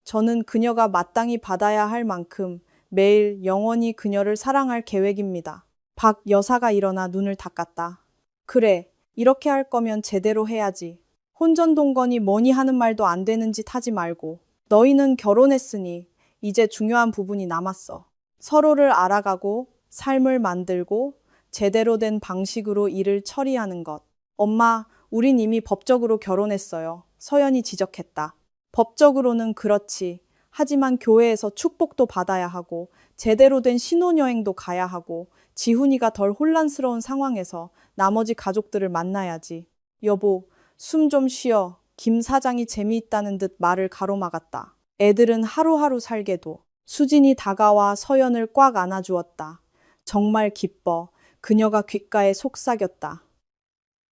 저는 그녀가 마땅히 받아야 할 만큼 매일 영원히 그녀를 사랑할 계획입니다. 박 여사가 일어나 눈을 닦았다. 그래, 이렇게 할 거면 제대로 해야지. 혼전동건이 뭐니 하는 말도 안 되는 짓 하지 말고. 너희는 결혼했으니 이제 중요한 부분이 남았어. 서로를 알아가고 삶을 만들고 제대로 된 방식으로 일을 처리하는 것. 엄마, 우린 이미 법적으로 결혼했어요. 서연이 지적했다. 법적으로는 그렇지. 하지만 교회에서 축복도 받아야 하고 제대로 된 신혼여행도 가야 하고 지훈이가 덜 혼란스러운 상황에서 나머지 가족들을 만나야지. 여보, 숨 좀 쉬어. 김 사장이 재미있다는 듯 말을 가로막았다. 애들은 하루하루 살게도. 수진이 다가와 서연을 꽉 안아주었다. 정말 기뻐. 그녀가 귓가에 속삭였다.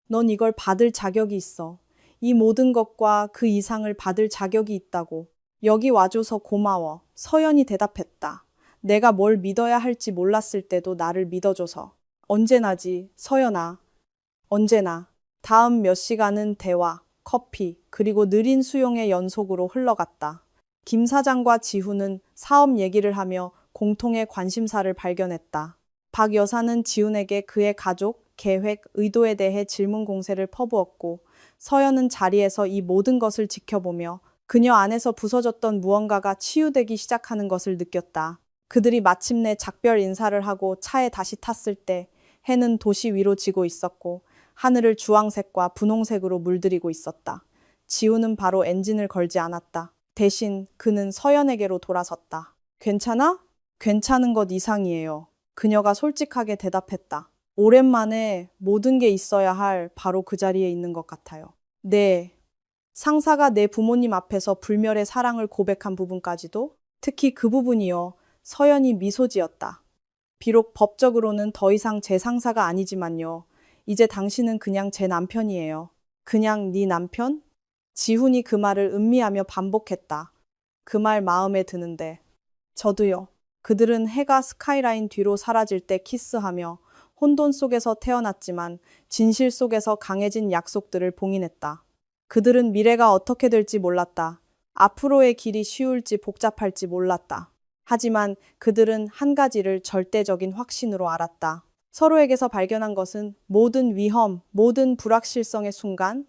넌 이걸 받을 자격이 있어. 이 모든 것과 그 이상을 받을 자격이 있다고. 여기 와줘서 고마워. 서연이 대답했다. 내가 뭘 믿어야 할지 몰랐을 때도 나를 믿어줘서. 언제나지, 서연아. 언제나. 다음 몇 시간은 대화, 커피, 그리고 느린 수용의 연속으로 흘러갔다. 김 사장과 지훈은 사업 얘기를 하며 공통의 관심사를 발견했다. 박 여사는 지훈에게 그의 가족, 계획, 의도에 대해 질문 공세를 퍼부었고 서연은 자리에서 이 모든 것을 지켜보며 그녀 안에서 부서졌던 무언가가 치유되기 시작하는 것을 느꼈다. 그들이 마침내 작별 인사를 하고 차에 다시 탔을 때 해는 도시 위로 지고 있었고 하늘을 주황색과 분홍색으로 물들이고 있었다. 지훈은 바로 엔진을 걸지 않았다. 대신 그는 서연에게로 돌아섰다. 괜찮아? 괜찮은 것 이상이에요. 그녀가 솔직하게 대답했다. 오랜만에 모든 게 있어야 할 바로 그 자리에 있는 것 같아요. 네. 상사가 내 부모님 앞에서 불멸의 사랑을 고백한 부분까지도? 특히 그 부분이요. 서연이 미소 지었다. 비록 법적으로는 더 이상 제 상사가 아니지만요. 이제 당신은 그냥 제 남편이에요. 그냥 네 남편? 지훈이 그 말을 음미하며 반복했다. 그 말 마음에 드는데. 저도요. 그들은 해가 스카이라인 뒤로 사라질 때 키스하며 혼돈 속에서 태어났지만 진실 속에서 강해진 약속들을 봉인했다. 그들은 미래가 어떻게 될지 몰랐다. 앞으로의 길이 쉬울지 복잡할지 몰랐다. 하지만 그들은 한 가지를 절대적인 확신으로 알았다. 서로에게서 발견한 것은 모든 위험, 모든 불확실성의 순간,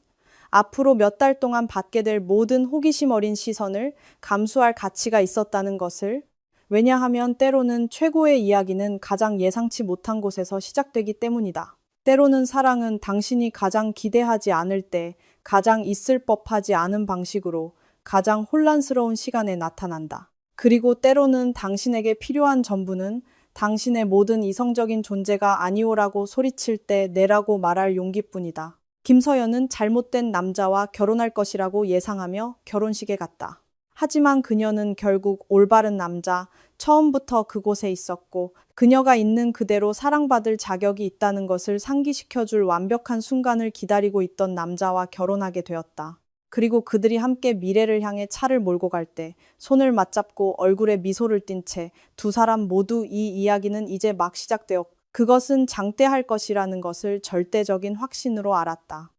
앞으로 몇 달 동안 받게 될 모든 호기심 어린 시선을 감수할 가치가 있었다는 것을. 왜냐하면 때로는 최고의 이야기는 가장 예상치 못한 곳에서 시작되기 때문이다. 때로는 사랑은 당신이 가장 기대하지 않을 때 가장 있을 법하지 않은 방식으로 가장 혼란스러운 시간에 나타난다. 그리고 때로는 당신에게 필요한 전부는 당신의 모든 이성적인 존재가 아니오라고 소리칠 때 내라고 말할 용기뿐이다. 김서연은 잘못된 남자와 결혼할 것이라고 예상하며 결혼식에 갔다. 하지만 그녀는 결국 올바른 남자, 처음부터 그곳에 있었고 그녀가 있는 그대로 사랑받을 자격이 있다는 것을 상기시켜줄 완벽한 순간을 기다리고 있던 남자와 결혼하게 되었다. 그리고 그들이 함께 미래를 향해 차를 몰고 갈 때 손을 맞잡고 얼굴에 미소를 띤 채 두 사람 모두 이 이야기는 이제 막 시작되었고 그것은 장대할 것이라는 것을 절대적인 확신으로 알았다.